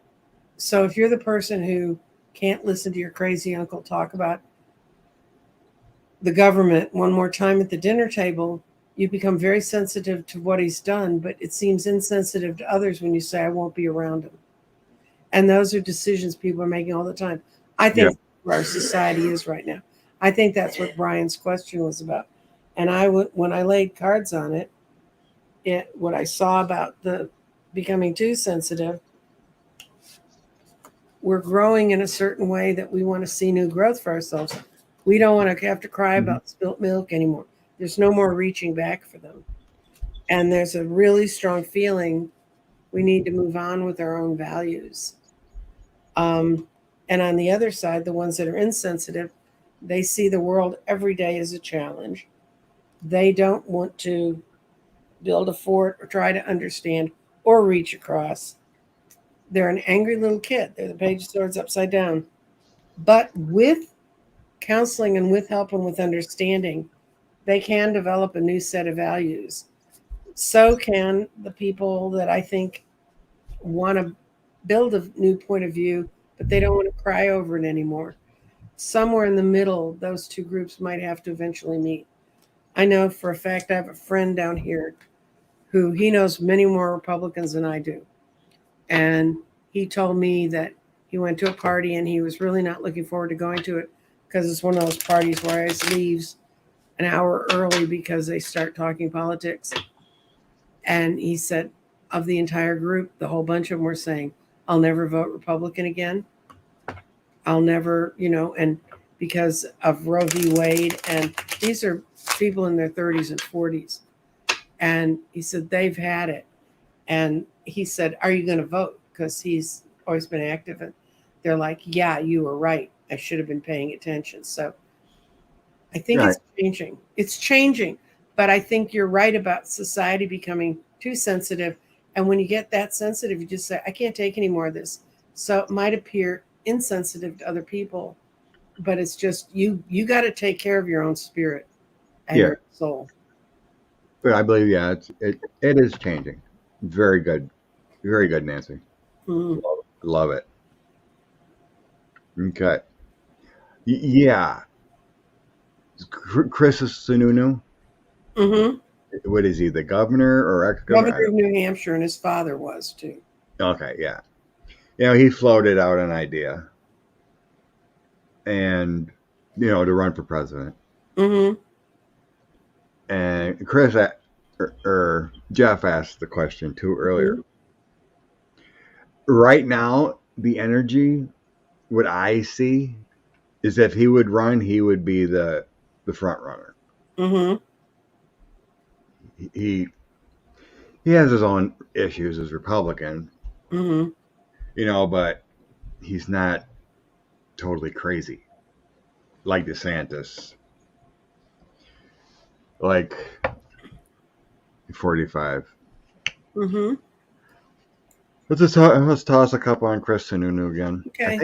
if you're the person who can't listen to your crazy uncle talk about the government one more time at the dinner table, you become very sensitive to what he's done, but it seems insensitive to others when you say, I won't be around him. And those are decisions people are making all the time. I think where our society is right now. I think that's what Brian's question was about. And when I laid cards on it, what I saw about the becoming too sensitive, we're growing in a certain way that we want to see new growth for ourselves. We don't want to have to cry about spilt milk anymore. There's no more reaching back for them. And there's a really strong feeling we need to move on with our own values. And on the other side, the ones that are insensitive, they see the world every day as a challenge. They don't want to build a fort or try to understand or reach across. They're an angry little kid. They're the page of swords upside down. But with counseling and with help and with understanding, they can develop a new set of values. So can the people that I think want to build a new point of view, but they don't want to cry over it anymore. Somewhere in the middle, those two groups might have to eventually meet. I know for a fact I have a friend down here who he knows many more Republicans than I do. And he told me that he went to a party and he was really not looking forward to going to it because it's one of those parties where he leaves an hour early because they start talking politics. And he said, of the entire group, the whole bunch of them were saying, I'll never vote Republican again. I'll never, and because of Roe v. Wade. And these are people in their 30s and 40s. And he said, they've had it. And he said, are you going to vote? because he's always been active, and they're like, yeah, you were right, I should have been paying attention. So I think Right. it's changing. It's changing. But I think you're right about society becoming too sensitive. And when you get that sensitive, you just say, I can't take any more of this. So it might appear insensitive to other people, but it's just you got to take care of your own spirit and Yeah. your soul. But I believe, yeah, it is changing. Very good. Very good, Nancy. Mm-hmm. Love it. Okay. Yeah. Chris is Sununu. Mm-hmm. What is he? The governor or Governor ex-governor? of New Hampshire, and his father was too. Okay, yeah. He floated out an idea, and to run for president. Mm-hmm. And Chris or Jeff asked the question too earlier. Mm-hmm. Right now, the energy, what I see, is if he would run, he would be the front runner. Mm-hmm. He he has his own issues as Republican, Mm-hmm. but he's not totally crazy like DeSantis, like 45. Mm-hmm. Let's toss a couple on Chris Sununu again. Okay.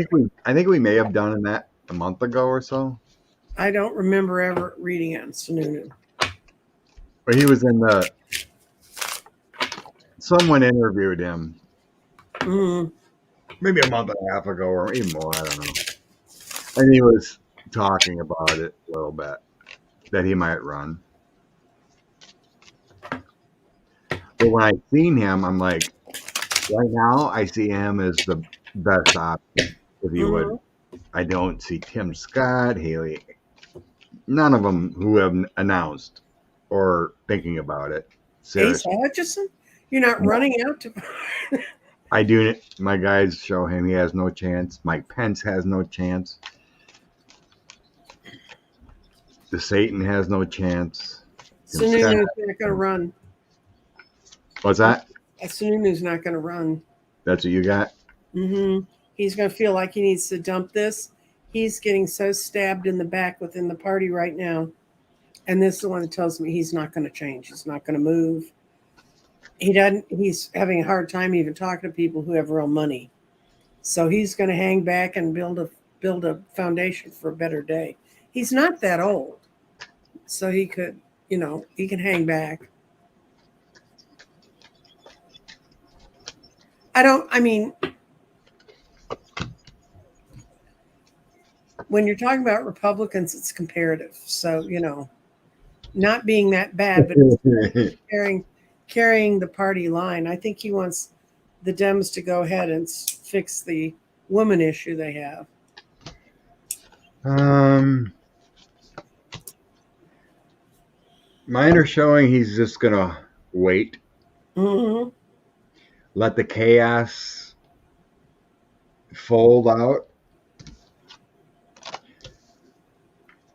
I think we may have done that a month ago or so. I don't remember ever reading on Sununu. But he was in someone interviewed him Mm-hmm. maybe a month and a half ago or even more, I don't know. And he was talking about it a little bit, that he might run. But when I seen him, I'm like, right now I see him as the best option if he would. Mm-hmm. I don't see Tim Scott, Haley, none of them who have announced or thinking about it. Ace Seriously. Hutchison? You're not running out to. I do. My guys show him he has no chance. Mike Pence has no chance. The Satan has no chance. Sununu's not going to run. What's that? Sununu's not going to run. That's what you got? Mm-hmm. He's going to feel like he needs to dump this. He's getting so stabbed in the back within the party right now. And this is the one that tells me he's not going to change. He's not going to move. He's having a hard time even talking to people who have real money. So he's going to hang back and build a foundation for a better day. He's not that old. So he could, he can hang back. When you're talking about Republicans, it's comparative. So, not being that bad, but it's carrying the party line. I think he wants the Dems to go ahead and fix the woman issue they have. Mine are showing he's just going to wait. Mm-hmm. Let the chaos fold out.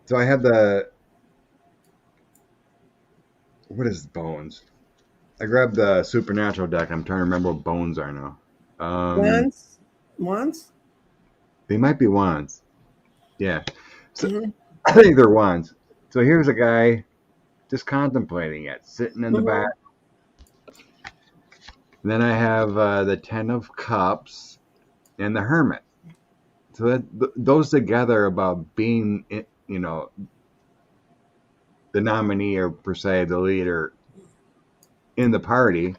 So I have what is bones? I grabbed the supernatural deck. I'm trying to remember what bones are now. Wands? They might be wands. Yeah. So Mm-hmm. I think they're wands. So here's a guy just contemplating it, sitting in the back. And then I have the 10 of Cups and the Hermit. So those together about being, the nominee or per se the leader in the party.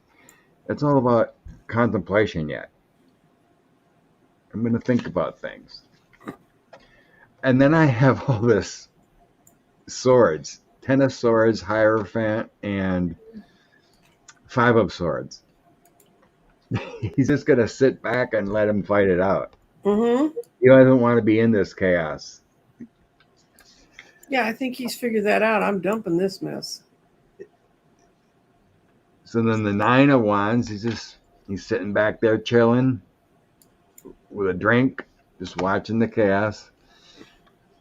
It's all about contemplation yet. I'm going to think about things. And then I have all this swords, 10 of Swords, Hierophant, and 5 of Swords. He's just going to sit back and let him fight it out. Mm-hmm. He doesn't want to be in this chaos. Yeah, I think he's figured that out. I'm dumping this mess. So then the 9 of Wands, he's sitting back there chilling with a drink, just watching the chaos.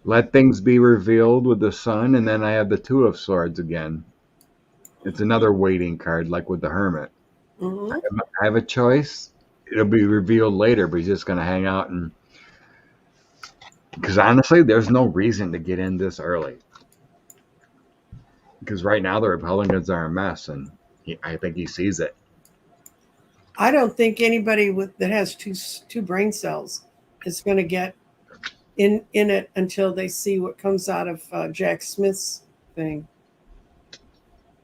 Let things be revealed with the Sun, and then I have the 2 of Swords again. It's another waiting card, like with the Hermit. Mm-hmm. I have a choice. it'll be revealed later, but he's just going to hang out. And because honestly, there's no reason to get in this early. Because right now the Republicans are a mess, and I think he sees it. I don't think anybody that has two brain cells is going to get in it until they see what comes out of Jack Smith's thing.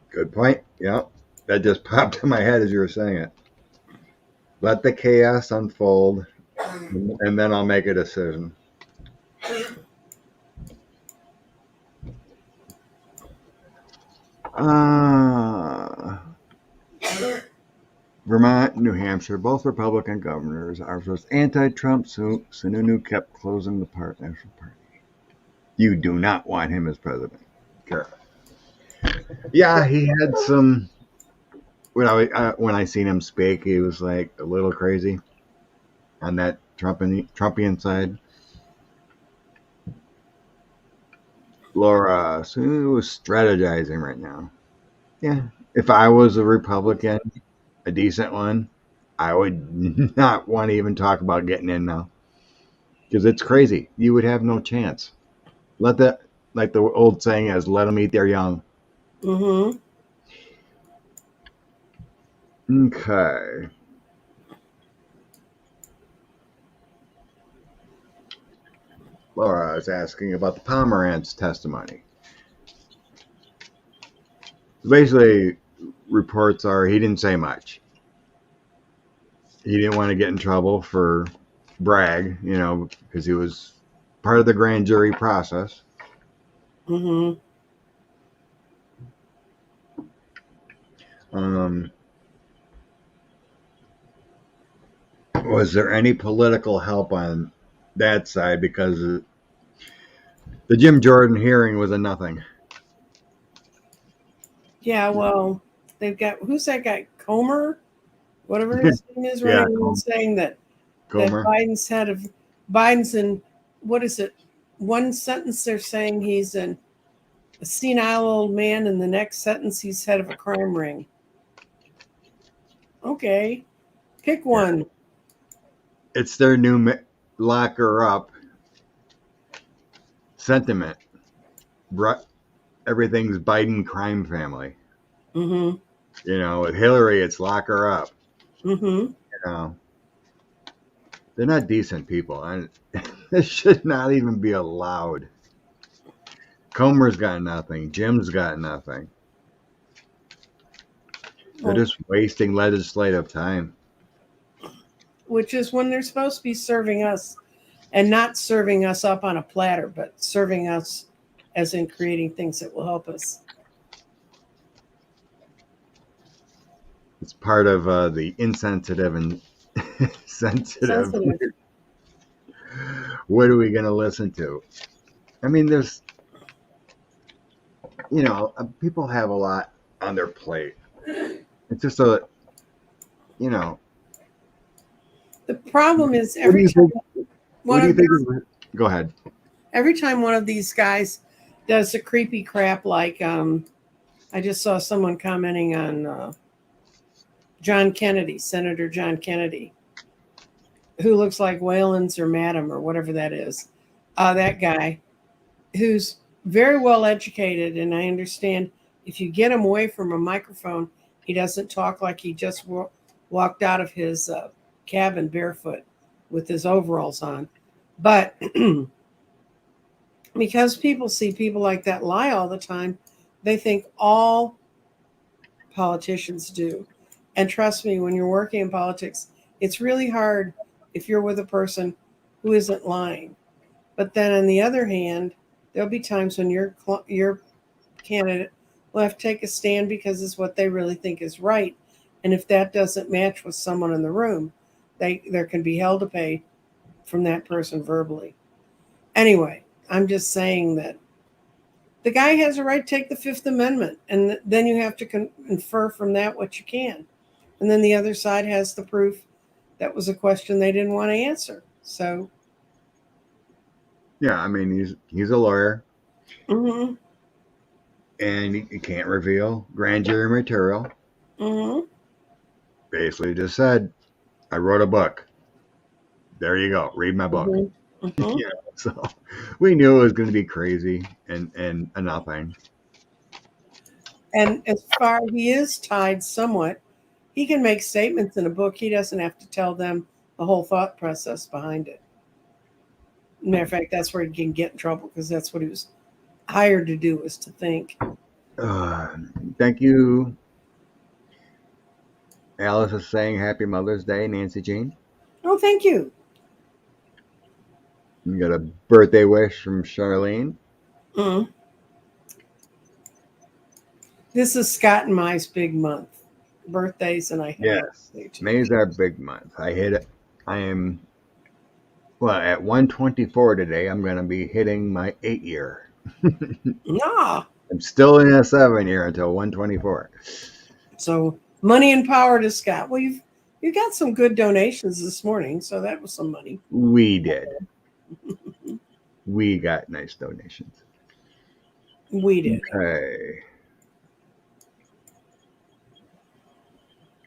Good point. Yeah, that just popped in my head as you were saying it. Let the chaos unfold, and then I'll make a decision. Vermont, New Hampshire, both Republican governors are just anti-Trump, so Sununu kept closing the National Party. You do not want him as president. Sure. Yeah, he had some. When I seen him speak, he was like a little crazy on that Trumpian side. Laura Sununu was strategizing right now. Yeah, if I was a Republican, a decent one, I would not want to even talk about getting in now because it's crazy. You would have no chance. Let that, like the old saying is, let them eat their young. Mm-hmm. Okay. Laura is asking about the Pomerantz testimony. Basically, reports are he didn't say much. He didn't want to get in trouble for brag, because he was part of the grand jury process. Mm-hmm. Was there any political help on that side? Because the Jim Jordan hearing was a nothing. Yeah, well, they've got, who's that guy? Comer? Whatever his name is, Yeah, running around saying that Comer. Biden's in, what is it? One sentence they're saying he's a senile old man, and the next sentence he's head of a crime ring. Okay, pick one. It's their new lock her up sentiment. Everything's Biden crime family. Mm-hmm. With Hillary, it's lock her up. Mm-hmm. They're not decent people, and this should not even be allowed. Comer's got nothing. Jim's got nothing. They're just wasting legislative time. Which is when they're supposed to be serving us, and not serving us up on a platter, but serving us as in creating things that will help us. It's part of the insensitive and sensitive. What are we going to listen to? I mean, there's, people have a lot on their plate. It's just the problem is Go ahead. Every time one of these guys does the creepy crap, like I just saw someone commenting on John Kennedy, Senator John Kennedy, who looks like Wayland's or Madam or whatever that is. That guy who's very well educated, and I understand if you get him away from a microphone, he doesn't talk like he just walked out of his cabin barefoot with his overalls on. But because people see people like that lie all the time, they think all politicians do. And trust me, when you're working in politics, it's really hard if you're with a person who isn't lying. But then on the other hand, there'll be times when your candidate will have to take a stand because it's what they really think is right. And if that doesn't match with someone in the room, there can be hell to pay from that person verbally. Anyway, I'm just saying that the guy has a right to take the Fifth Amendment, and then you have to infer from that what you can. And then the other side has the proof that was a question they didn't want to answer. So, yeah, I mean, he's a lawyer, mm-hmm. and he can't reveal grand jury material. Mm-hmm. Basically, just said I wrote a book. There you go. Read my book. Mm-hmm. Mm-hmm. Yeah. So we knew it was going to be crazy and nothing. And as far he is tied somewhat, he can make statements in a book. He doesn't have to tell them the whole thought process behind it. Matter of fact, that's where he can get in trouble because that's what he was hired to do, was to think. Uh, Thank you. Alice is saying Happy Mother's Day, Nancy Jean. Oh, thank you. You got a birthday wish from Charlene. Mm. This is Scott and Mai's big month. Birthdays, and I have a Yes. birthday too. May's our big month. I hit it. I am, well, at 124 today. I'm going to be hitting my 8 year. Ah, I'm still in a 7 year until 124. so money and power to Scott. Well, you got some good donations this morning, so that was some money. We did. We got nice donations. We did. Okay.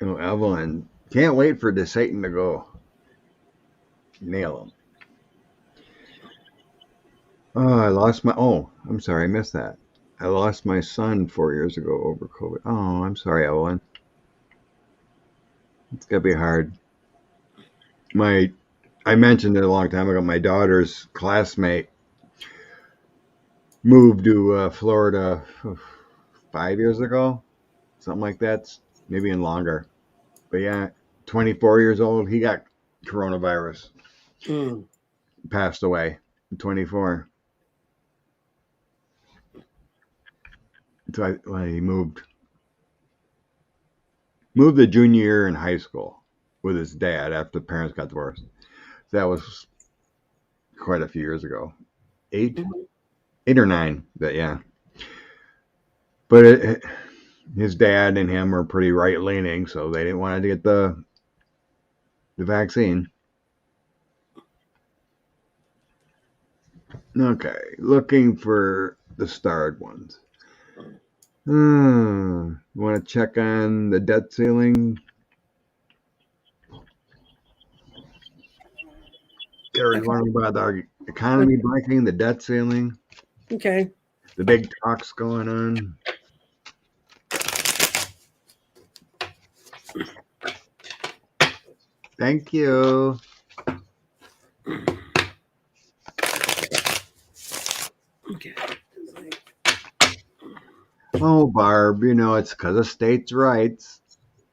Oh, Evelyn. Can't wait for Deceit to go. Nail him. Oh, I lost my. Oh, I'm sorry. I missed that. I lost my son 4 years ago over COVID. Oh, I'm sorry, Evelyn. It's gonna be hard. I mentioned it a long time ago. My daughter's classmate moved to Florida 5 years ago, something like that, maybe even longer. But yeah, 24 years old, he got coronavirus, Mm. passed away, 24. So well, he moved the junior year in high school with his dad after the parents got divorced. That was quite a few years ago, eight, Mhm. 8 or 9. But yeah, but his dad and him are pretty right leaning, so they didn't want to get the vaccine. Okay, looking for the starred ones. Want to check on the debt ceiling? Gary, Okay. wondering about the economy breaking, the debt ceiling, Okay. the big talks going on. Thank you. Okay. Oh, Barb, it's because of states' rights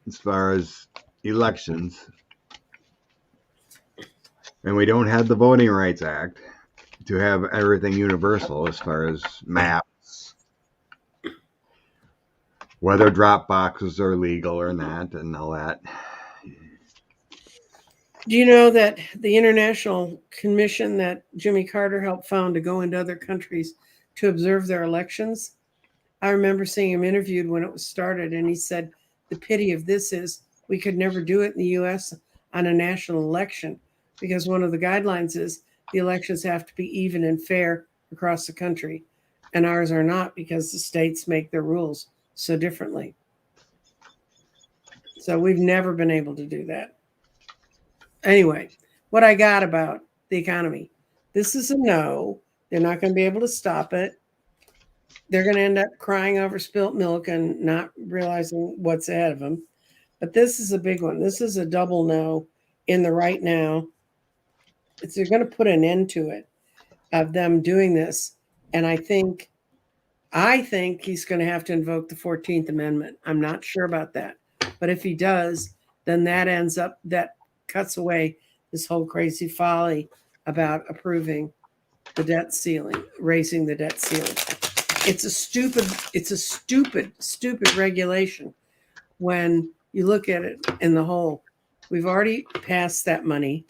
as far as elections. And we don't have the Voting Rights Act to have everything universal as far as maps, whether drop boxes are legal or not, and all that. Do you know that the international commission that Jimmy Carter helped found to go into other countries to observe their elections? I remember seeing him interviewed when it was started, and he said the pity of this is we could never do it in the U.S. on a national election because one of the guidelines is the elections have to be even and fair across the country, and ours are not because the states make their rules so differently. So we've never been able to do that. Anyway, what I got about the economy, this is a no. They're not going to be able to stop it. They're going to end up crying over spilt milk and not realizing what's ahead of them. But this is a big one. This is a double no in the right now. They're going to put an end to it, of them doing this. And I think he's going to have to invoke the 14th Amendment. I'm not sure about that. But if he does, then that cuts away this whole crazy folly about approving the debt ceiling, raising the debt ceiling. It's a stupid regulation when you look at it in the whole. We've already passed that money.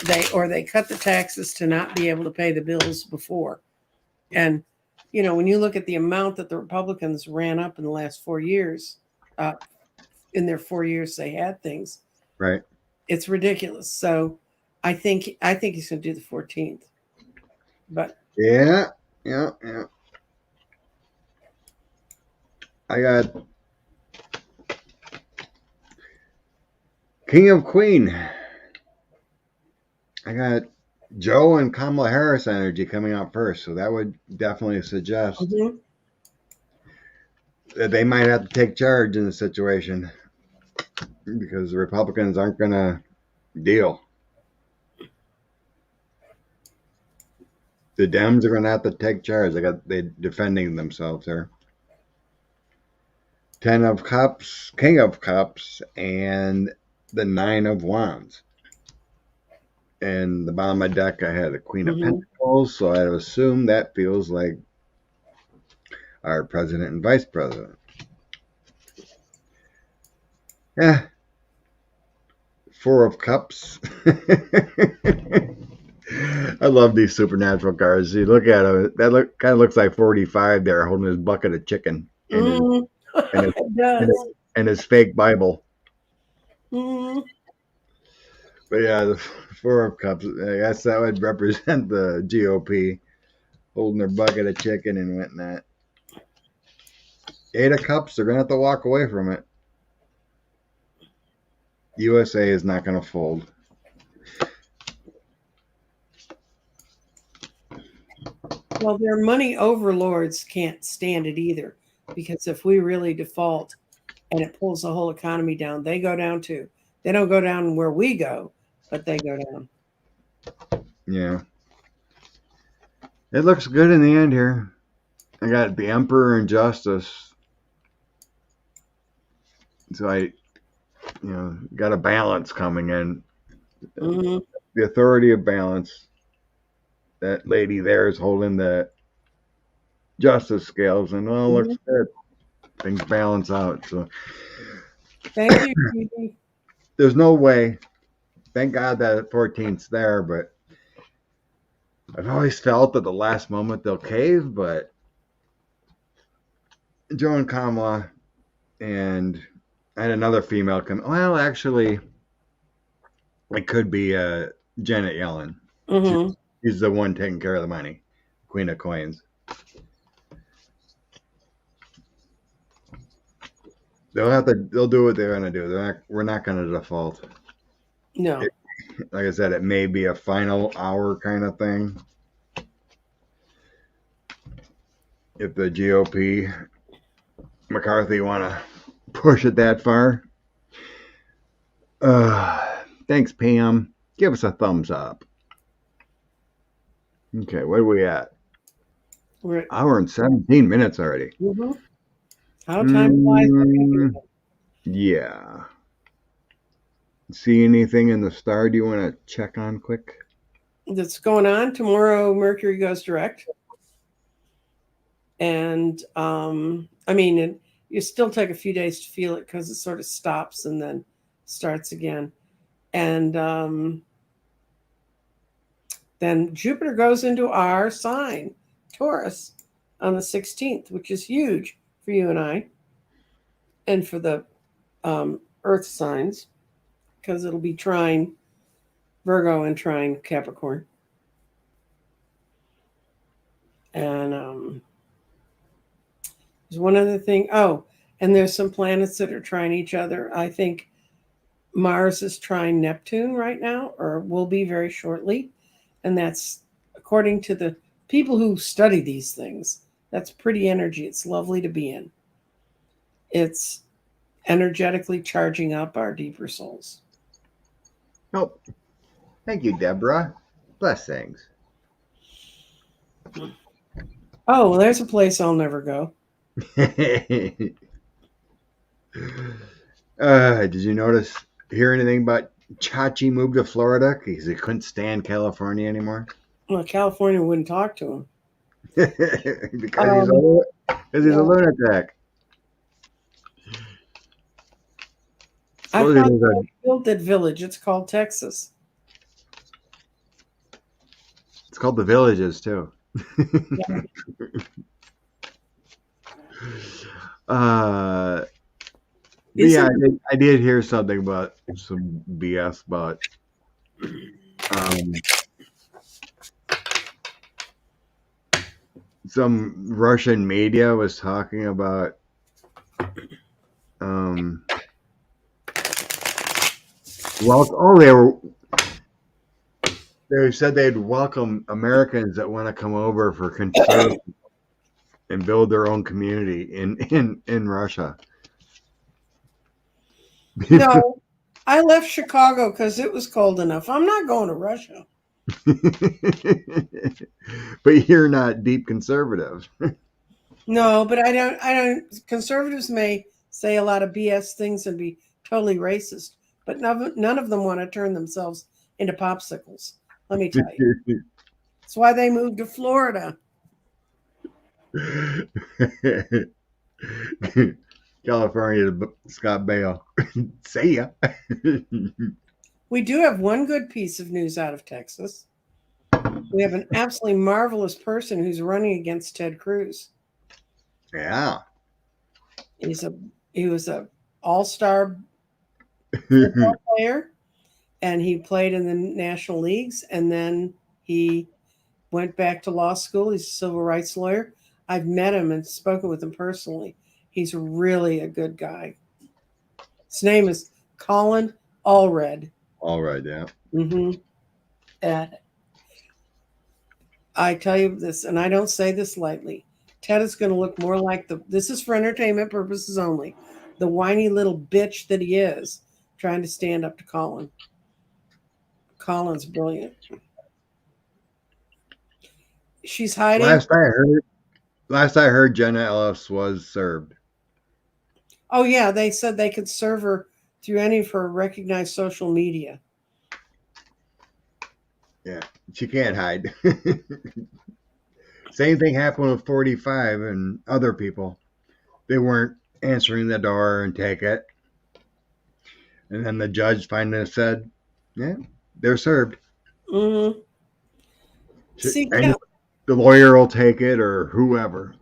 They cut the taxes to not be able to pay the bills before. And when you look at the amount that the Republicans ran up in the last 4 years, uh, in their 4 years they had things, Right. it's ridiculous. So I think he's going to do the 14th. But Yeah. Yeah. Yeah. I got King of Queen. I got Joe and Kamala Harris energy coming out first, so that would definitely suggest Mhm. that they might have to take charge in the situation because the Republicans aren't going to deal. The Dems are going to have to take charge. They defending themselves here. Ten of Cups, King of Cups, and the Nine of Wands. And the bottom of my deck, I had a Queen of Mhm. Pentacles, so I'd assume that feels like our president and vice president. Yeah, Four of Cups. I love these supernatural cards. You look at him; that kind of looks like 45 there, holding his bucket of chicken and his Mhm. and his, It and his, does. and his fake Bible. Mhm. But yeah, the Four of Cups. I guess that would represent the GOP holding their bucket of chicken and whatnot. Eight of Cups. They're gonna have to walk away from it. USA is not gonna fold. Well, their money overlords can't stand it either, because if we really default and it pulls the whole economy down, they go down too. They don't go down where we go, but they go down. Yeah, it looks good in the end here. I got the Emperor and Justice, so got a balance coming in. Mhm. The authority of balance. That lady there is holding the justice scales, and well, Mhm. looks good. Things balance out. So Thank you, Judy. there's no way. Thank God that 14th's there, but I've always felt at the last moment they'll cave. But Joe and Kamala, and I had another female come. Well, actually, it could be Janet Yellen. She, Mhm. she's the one taking care of the money, Queen of Coins. They'll do what they're gonna do. We're not gonna default. No. Like I said, it may be a final hour kind of thing. If the GOP, McCarthy want to push it that far. Thanks, Pam. Give us a thumbs up. Okay, where are we at? We're Hour and 17 minutes already. mhm. How time flies when you're Mm, having yeah. See anything in the star do you want to check on quick? fun. That's going on tomorrow. Mercury goes direct, and I mean, you still take a few days to feel it because it sort of stops and then starts again. And then Jupiter goes into our sign, Taurus, on the 16th, which is huge for you and I, and for the Earth signs, because it'll be trine Virgo and trine Capricorn. And there's one other thing. Oh, and there's some planets that are trying each other. I think Mars is trine Neptune right now, or will be very shortly. And that's according to the people who study these things. That's pretty energy. It's lovely to be in. It's energetically charging up our deeper souls. Oh, thank you, Deborah. Blessings. Oh, well, there's a place I'll never go. Did you hear anything about Chachi moved to Florida because he couldn't stand California anymore? Well, California wouldn't talk to him. because Um, he's a no, lunatic. I Supposedly thought there's they built that village. It's called Texas. it's called the Villages too. Yeah. uh, but yeah, Isn't I did hear something about some BS about um, some Russian media was talking about um, They said they'd welcome Americans that want to come over for conserve and build their own community in Russia. No, I left Chicago because it was cold enough. I'm not going to Russia. But you're not deep conservative. No, but I don't. Conservatives may say a lot of BS things and be totally racist, but none of them want to turn themselves into popsicles. Let me tell you. That's why they moved to Florida. California, Scott Baio. See ya. We do have one good piece of news out of Texas. We have an absolutely marvelous person who's running against Ted Cruz. Yeah. He was a all-star football player, and he played in the national leagues, and then he went back to law school. He's a civil rights lawyer. I've met him and spoken with him personally. He's really a good guy. His name is Colin Allred. Allred, yeah. Mm-hmm. And I tell you this, and I don't say this lightly, Ted is going to look more like this is for entertainment purposes only, the whiny little bitch that he is, trying to stand up to Colin. Colin's brilliant. She's hiding. Last I heard, Jenna Ellis was served. Oh yeah, they said they could serve her through any of her recognized social media. Yeah, she can't hide. Same thing happened with 45 and other people. They weren't answering the door and take it. And then the judge finally said, yeah, they're served. Mm-hmm. See, the lawyer will take it or whoever.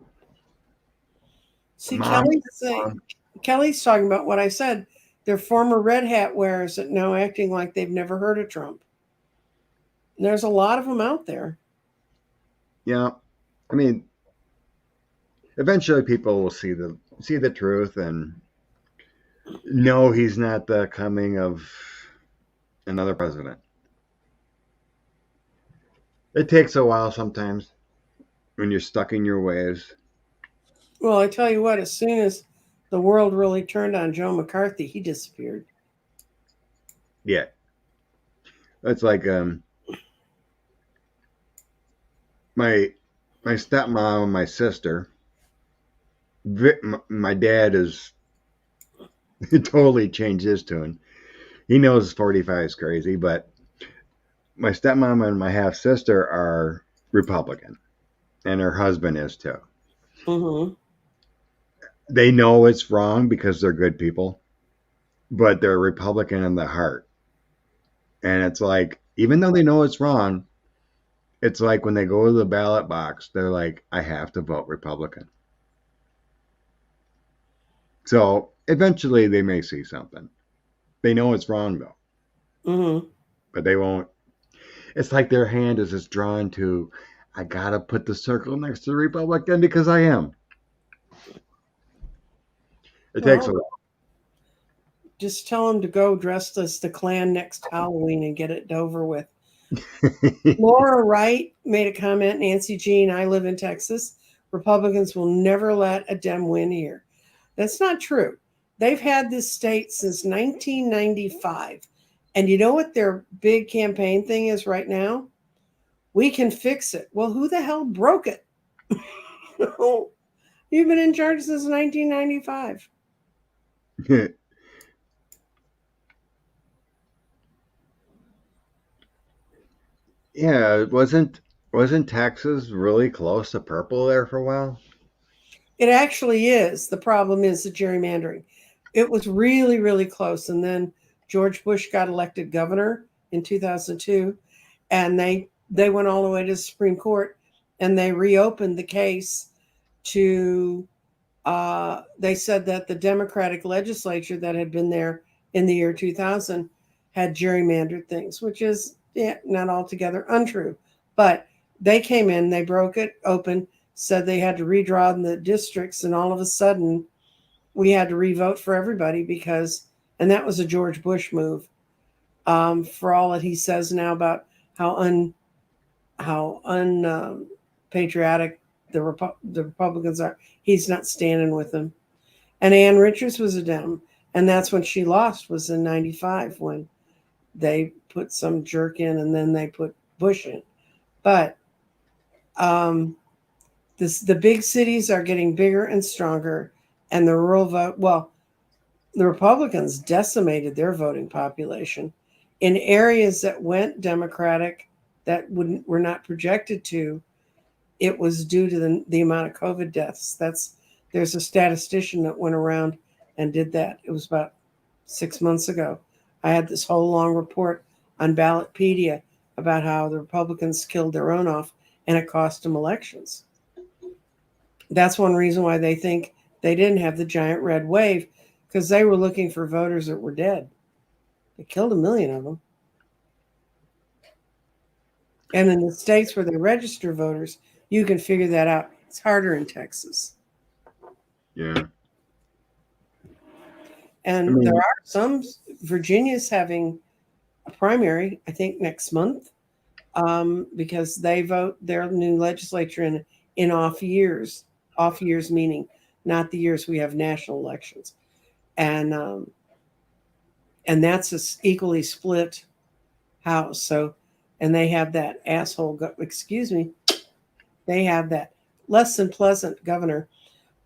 See, Kelly's talking about what I said. They're former red hat wearers that now acting like they've never heard of Trump. And there's a lot of them out there. Yeah, I mean, eventually people will see the truth and know he's not the coming of another president. It takes a while sometimes when you're stuck in your ways. Well, I tell you what, as soon as the world really turned on Joe McCarthy, he disappeared. Yeah. That's like my stepmom and my sister. My dad is totally changed his tune. He knows 45 is crazy, but my stepmom and my half sister are Republican, and her husband is too. Mm-hmm. They know it's wrong because they're good people, but they're Republican in the heart. And it's like, even though they know it's wrong, it's like when they go to the ballot box, they're like, I have to vote Republican. So eventually they may see something. They know it's wrong though. Mm-hmm. But they won't. It's like their hand is just drawn to, I gotta put the circle next to Republican because I am. It takes a while. Just tell them to go dressed as the Klan next Halloween and get it over with. Laura Wright made a comment, Nancy Jean, I live in Texas. Republicans will never let a Dem win here. That's not true. They've had this state since 1995. And you know what their big campaign thing is right now? We can fix it. Well, who the hell broke it? You've been in charge since 1995. Yeah, wasn't Texas really close to purple there for a while? It actually is. The problem is the gerrymandering. It was really, really close. And then George Bush got elected governor in 2002, and they went all the way to the Supreme Court, and they reopened the case to, they said that the Democratic legislature that had been there in the year 2000 had gerrymandered things, which is not altogether untrue. But they came in, they broke it open, said they had to redraw the districts, and all of a sudden we had to revote for everybody and that was a George Bush move. for all that he says now about how patriotic the Republicans are. He's not standing with them. And Ann Richards was a Dem, and that's when she lost, was in '95 when they put some jerk in and then they put Bush in. But the big cities are getting bigger and stronger, and the rural vote. Well, the Republicans decimated their voting population in areas that went Democratic that were not projected to. It was due to the amount of COVID deaths. There's a statistician that went around and did that. It was about 6 months ago. I had this whole long report on Ballotpedia about how the Republicans killed their own off and it cost them elections. That's one reason why they think they didn't have the giant red wave, because they were looking for voters that were dead. They killed 1 million of them. And in the states where they register voters, you can figure that out. It's harder in Texas. Yeah. And there are some. Virginia's having a primary, I think, next month, because they vote their new legislature in off years. Off years meaning not the years we have national elections. And that's a equally split house. So, and they have that asshole, excuse me, they have that less than pleasant governor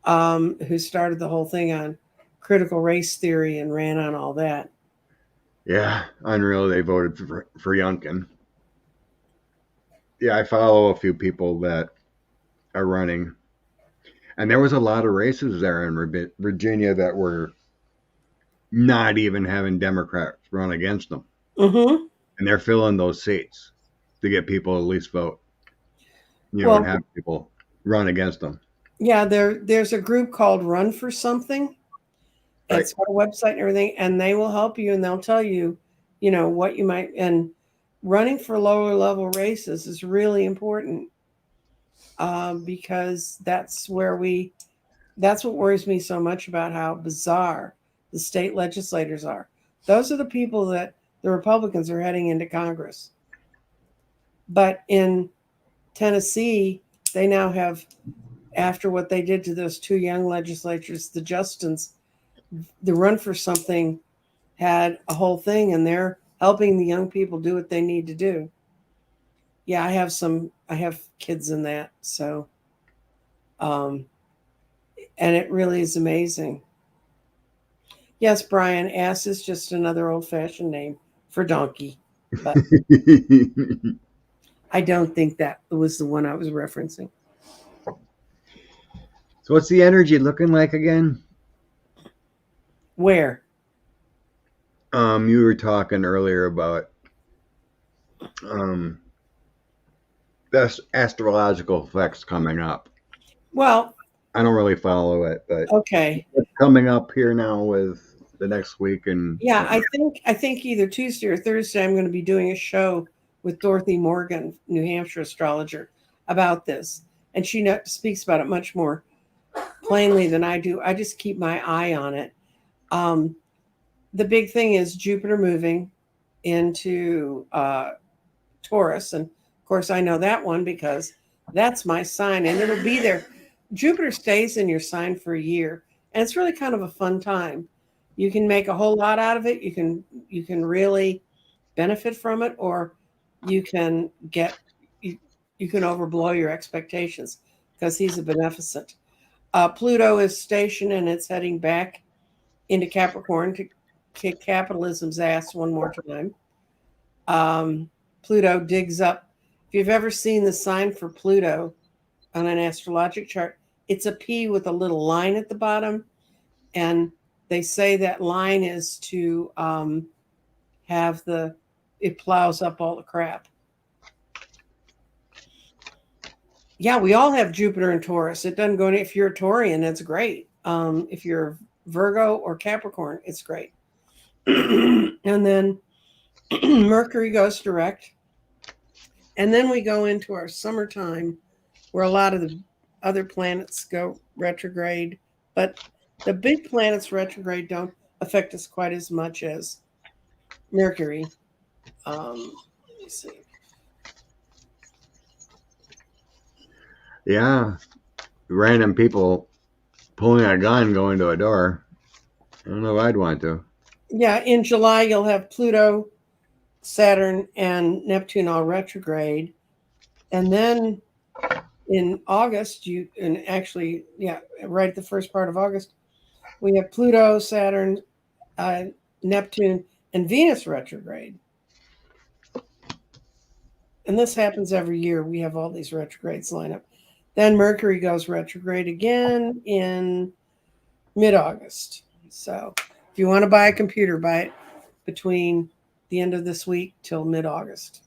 who started the whole thing on critical race theory and ran on all that. Yeah, unreal. They voted for Youngkin. Yeah, I follow a few people that are running, and there was a lot of races there in Virginia that were not even having Democrats run against them, Mm-hmm. and they're filling those seats to get people to at least vote. Well, and have people run against them. Yeah, there's a group called Run for Something. Right. It's got a website and everything, and they will help you and they'll tell you, what you might. And running for lower level races is really important because that's what worries me so much about how bizarre the state legislators are. Those are the people that the Republicans are heading into Congress. But in Tennessee, they now have, after what they did to those two young legislators, the Justins, the Run for Something had a whole thing, and they're helping the young people do what they need to do. Yeah, I have kids in that, so, and it really is amazing. Yes, Brian, ass is just another old-fashioned name for donkey, but I don't think that was the one I was referencing. So what's the energy looking like again? Where? You were talking earlier about the astrological effects coming up. Well, I don't really follow it, but okay. What's coming up here now with the next week and Yeah, I think either Tuesday or Thursday I'm going to be doing a show with Dorothy Morgan, New Hampshire astrologer, about this, and she speaks about it much more plainly than I do. I just keep my eye on it. The big thing is Jupiter moving into Taurus, and of course I know that one because that's my sign, and it'll be there. Jupiter stays in your sign for a year, and it's really kind of a fun time. You can make a whole lot out of it. You can really benefit from it, or you can overblow your expectations because he's a beneficent. Pluto is stationed and it's heading back into Capricorn to kick capitalism's ass one more time. Pluto digs up. If you've ever seen the sign for Pluto on an astrologic chart, it's a P with a little line at the bottom. And they say that line is to it plows up all the crap. Yeah, we all have Jupiter and Taurus. It doesn't go in. If you're a Taurian, that's great. If you're Virgo or Capricorn, it's great. And then Mercury goes direct. And then we go into our summertime where a lot of the other planets go retrograde. But the big planets retrograde don't affect us quite as much as Mercury. Let me see. Yeah, random people pulling a gun going to a door. I don't know if I'd want to. Yeah, in July you'll have Pluto, Saturn, and Neptune all retrograde, and then in August right at the first part of August, we have Pluto, Saturn, uh, Neptune, and Venus retrograde. And this happens every year. We have all these retrogrades line up. Then Mercury goes retrograde again in mid-August. So if you want to buy a computer, buy it between the end of this week till mid-August.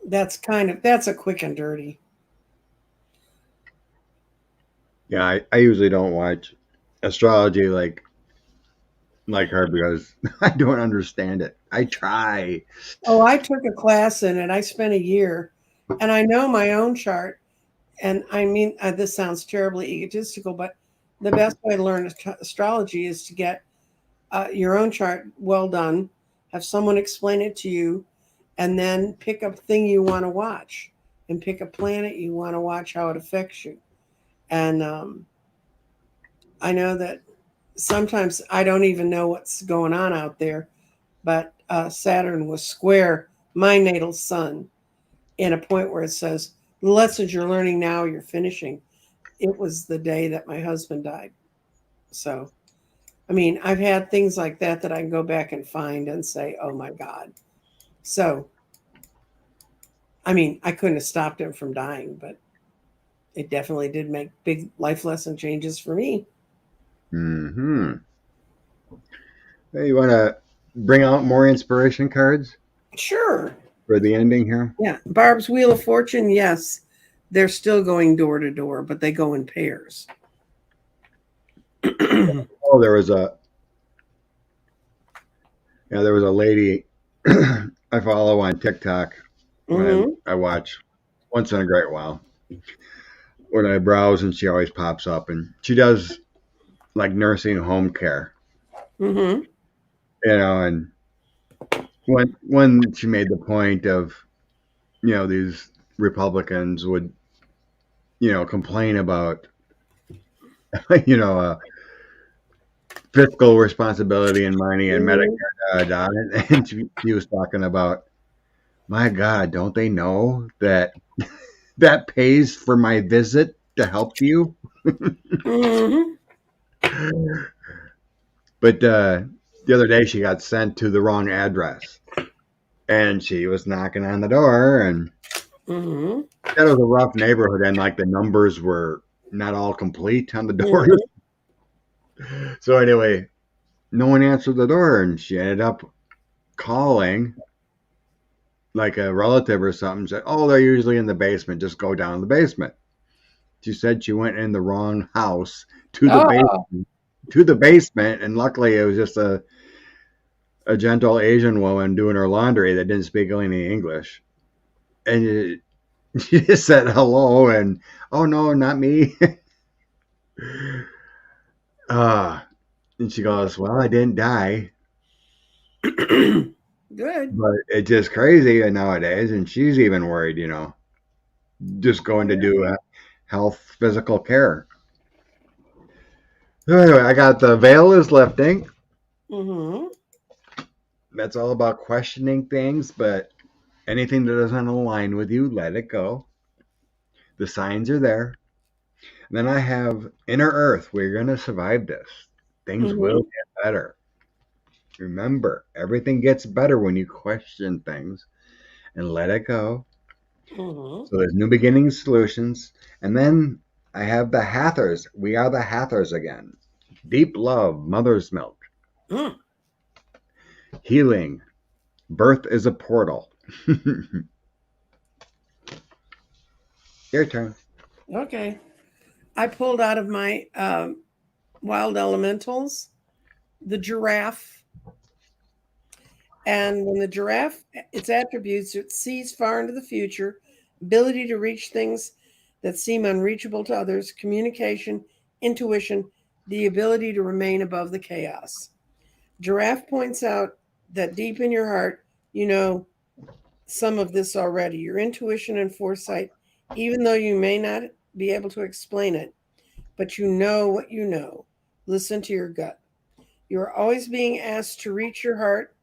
That's a quick and dirty. Yeah, I usually don't watch astrology like her because I don't understand it. I try. Oh, I took a class in it. I spent a year, and I know my own chart. And I mean, this sounds terribly egotistical, but the best way to learn astrology is to get your own chart well done, have someone explain it to you, and then pick a thing you want to watch and pick a planet you want to watch, how it affects you. And I know that sometimes I don't even know what's going on out there, but Saturn was square my natal sun in a point where it says, the lessons you're learning now, you're finishing. It was the day that my husband died. So, I mean, I've had things like that I can go back and find and say, oh my God. So, I mean, I couldn't have stopped him from dying, but it definitely did make big life lesson changes for me. Hmm. Hey, you want to bring out more inspiration cards Sure. for the ending here? Yeah. Barb's Wheel of Fortune, yes. They're still going door to door, but they go in pairs. Oh, there was a lady I follow on TikTok when Mm-hmm. I watch once in a great while. When I browse and she always pops up and she does like nursing home care, Mm-hmm. and when she made the point of, these Republicans would, complain about, you know, uh, fiscal responsibility and money and Medicare, Mm-hmm. and she was talking about, my God, don't they know that that pays for my visit to help you? Mm-hmm. But the other day she got sent to the wrong address, and she was knocking on the door, and Mm-hmm. that was a rough neighborhood, and like the numbers were not all complete on the doors. Mm-hmm. So anyway, no one answered the door, and she ended up calling like a relative or something. Said, "Oh, they're usually in the basement. Just go down the basement." She said she went in the wrong house to the Oh. basement, and luckily it was just a gentle Asian woman doing her laundry that didn't speak any English, and she just said hello and, "Oh no, not me." uh, and she goes, "Well, I didn't die, Good. but it's just crazy nowadays." And she's even worried, just going to do health physical care. So anyway, I got the veil is lifting. Mm-hmm. That's all about questioning things, but anything that doesn't align with you, let it go. The signs are there. And then I have inner earth. We're going to survive this. Things will Mm-hmm. get better. Remember, everything gets better when you question things and let it go. Mm-hmm. So there's new beginnings, solutions. And then I have the Hathors. We are the Hathors again. Deep love, mother's milk, Mm. healing. Birth is a portal. Your turn. Okay. I pulled out of my wild elementals the giraffe. And when the giraffe, its attributes, it sees far into the future, ability to reach things that seem unreachable to others, communication, intuition, the ability to remain above the chaos. Giraffe points out that deep in your heart, you know some of this already. Your intuition and foresight, even though you may not be able to explain it, but you know what you know. Listen to your gut. You are always being asked to reach your heart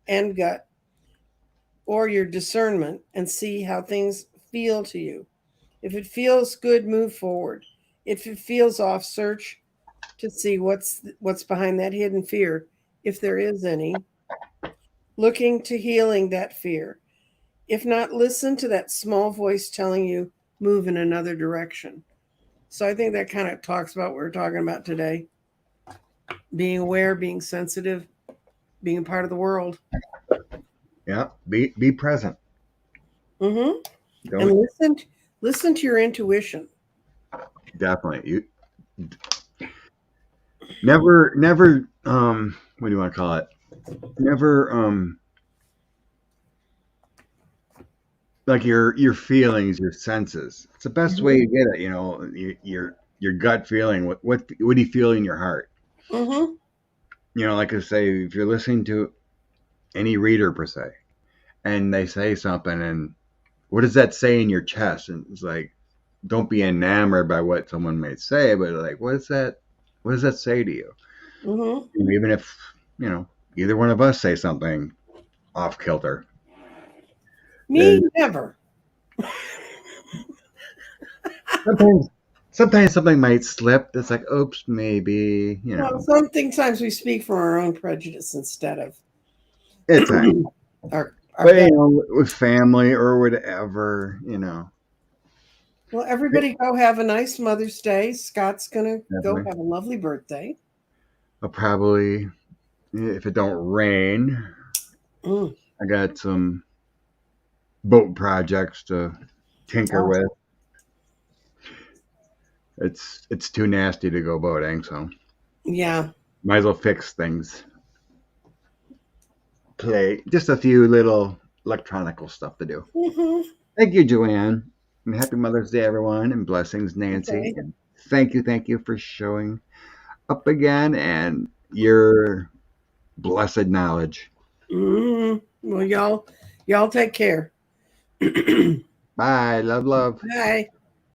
and gut or your discernment and see how things feel to you. If it feels good, move forward. If it feels off, search to see what's behind that hidden fear, if there is any, looking to healing that fear. If not, listen to that small voice telling you move in another direction. So I think that kind of talks about what we're talking about today. Being aware, being sensitive, being a part of the world. Yeah, be present. Mm-hmm. And Don't listen to your intuition. definitely you never what do you want to call it? Never like your feelings, your senses. It's the best way Mm-hmm. to get it. You know, your gut feeling. What do you feel in your heart? Mm-hmm. You know, like I say, if you're listening to any reader per se, and they say something, and what does that say in your chest? And it's like, don't be enamored by what someone may say, but like, what is that? What does that say to you? Mm-hmm. And even if you know either one of us say something off kilter, Me then never. sometimes sometimes something might slip. It's like, oops, maybe you Well, know, sometimes we speak from our own prejudice instead of it's time. our But you best. know, with family or whatever, you know, Well, everybody go have a nice Mother's Day. Scott's gonna go definitely. have a lovely birthday. I'll probably, if it don't rain, Mm, I got some boat projects to tinker with. awesome. It's too nasty to go boating, so Yeah. might as well fix things. Play just a few little electronical stuff to do. Hmm. Thank you, Joanne. And happy Mother's Day, everyone, and blessings, Nancy. Okay. And thank you for showing up again and your blessed knowledge. Well, y'all take care. Bye. Love, love. Bye.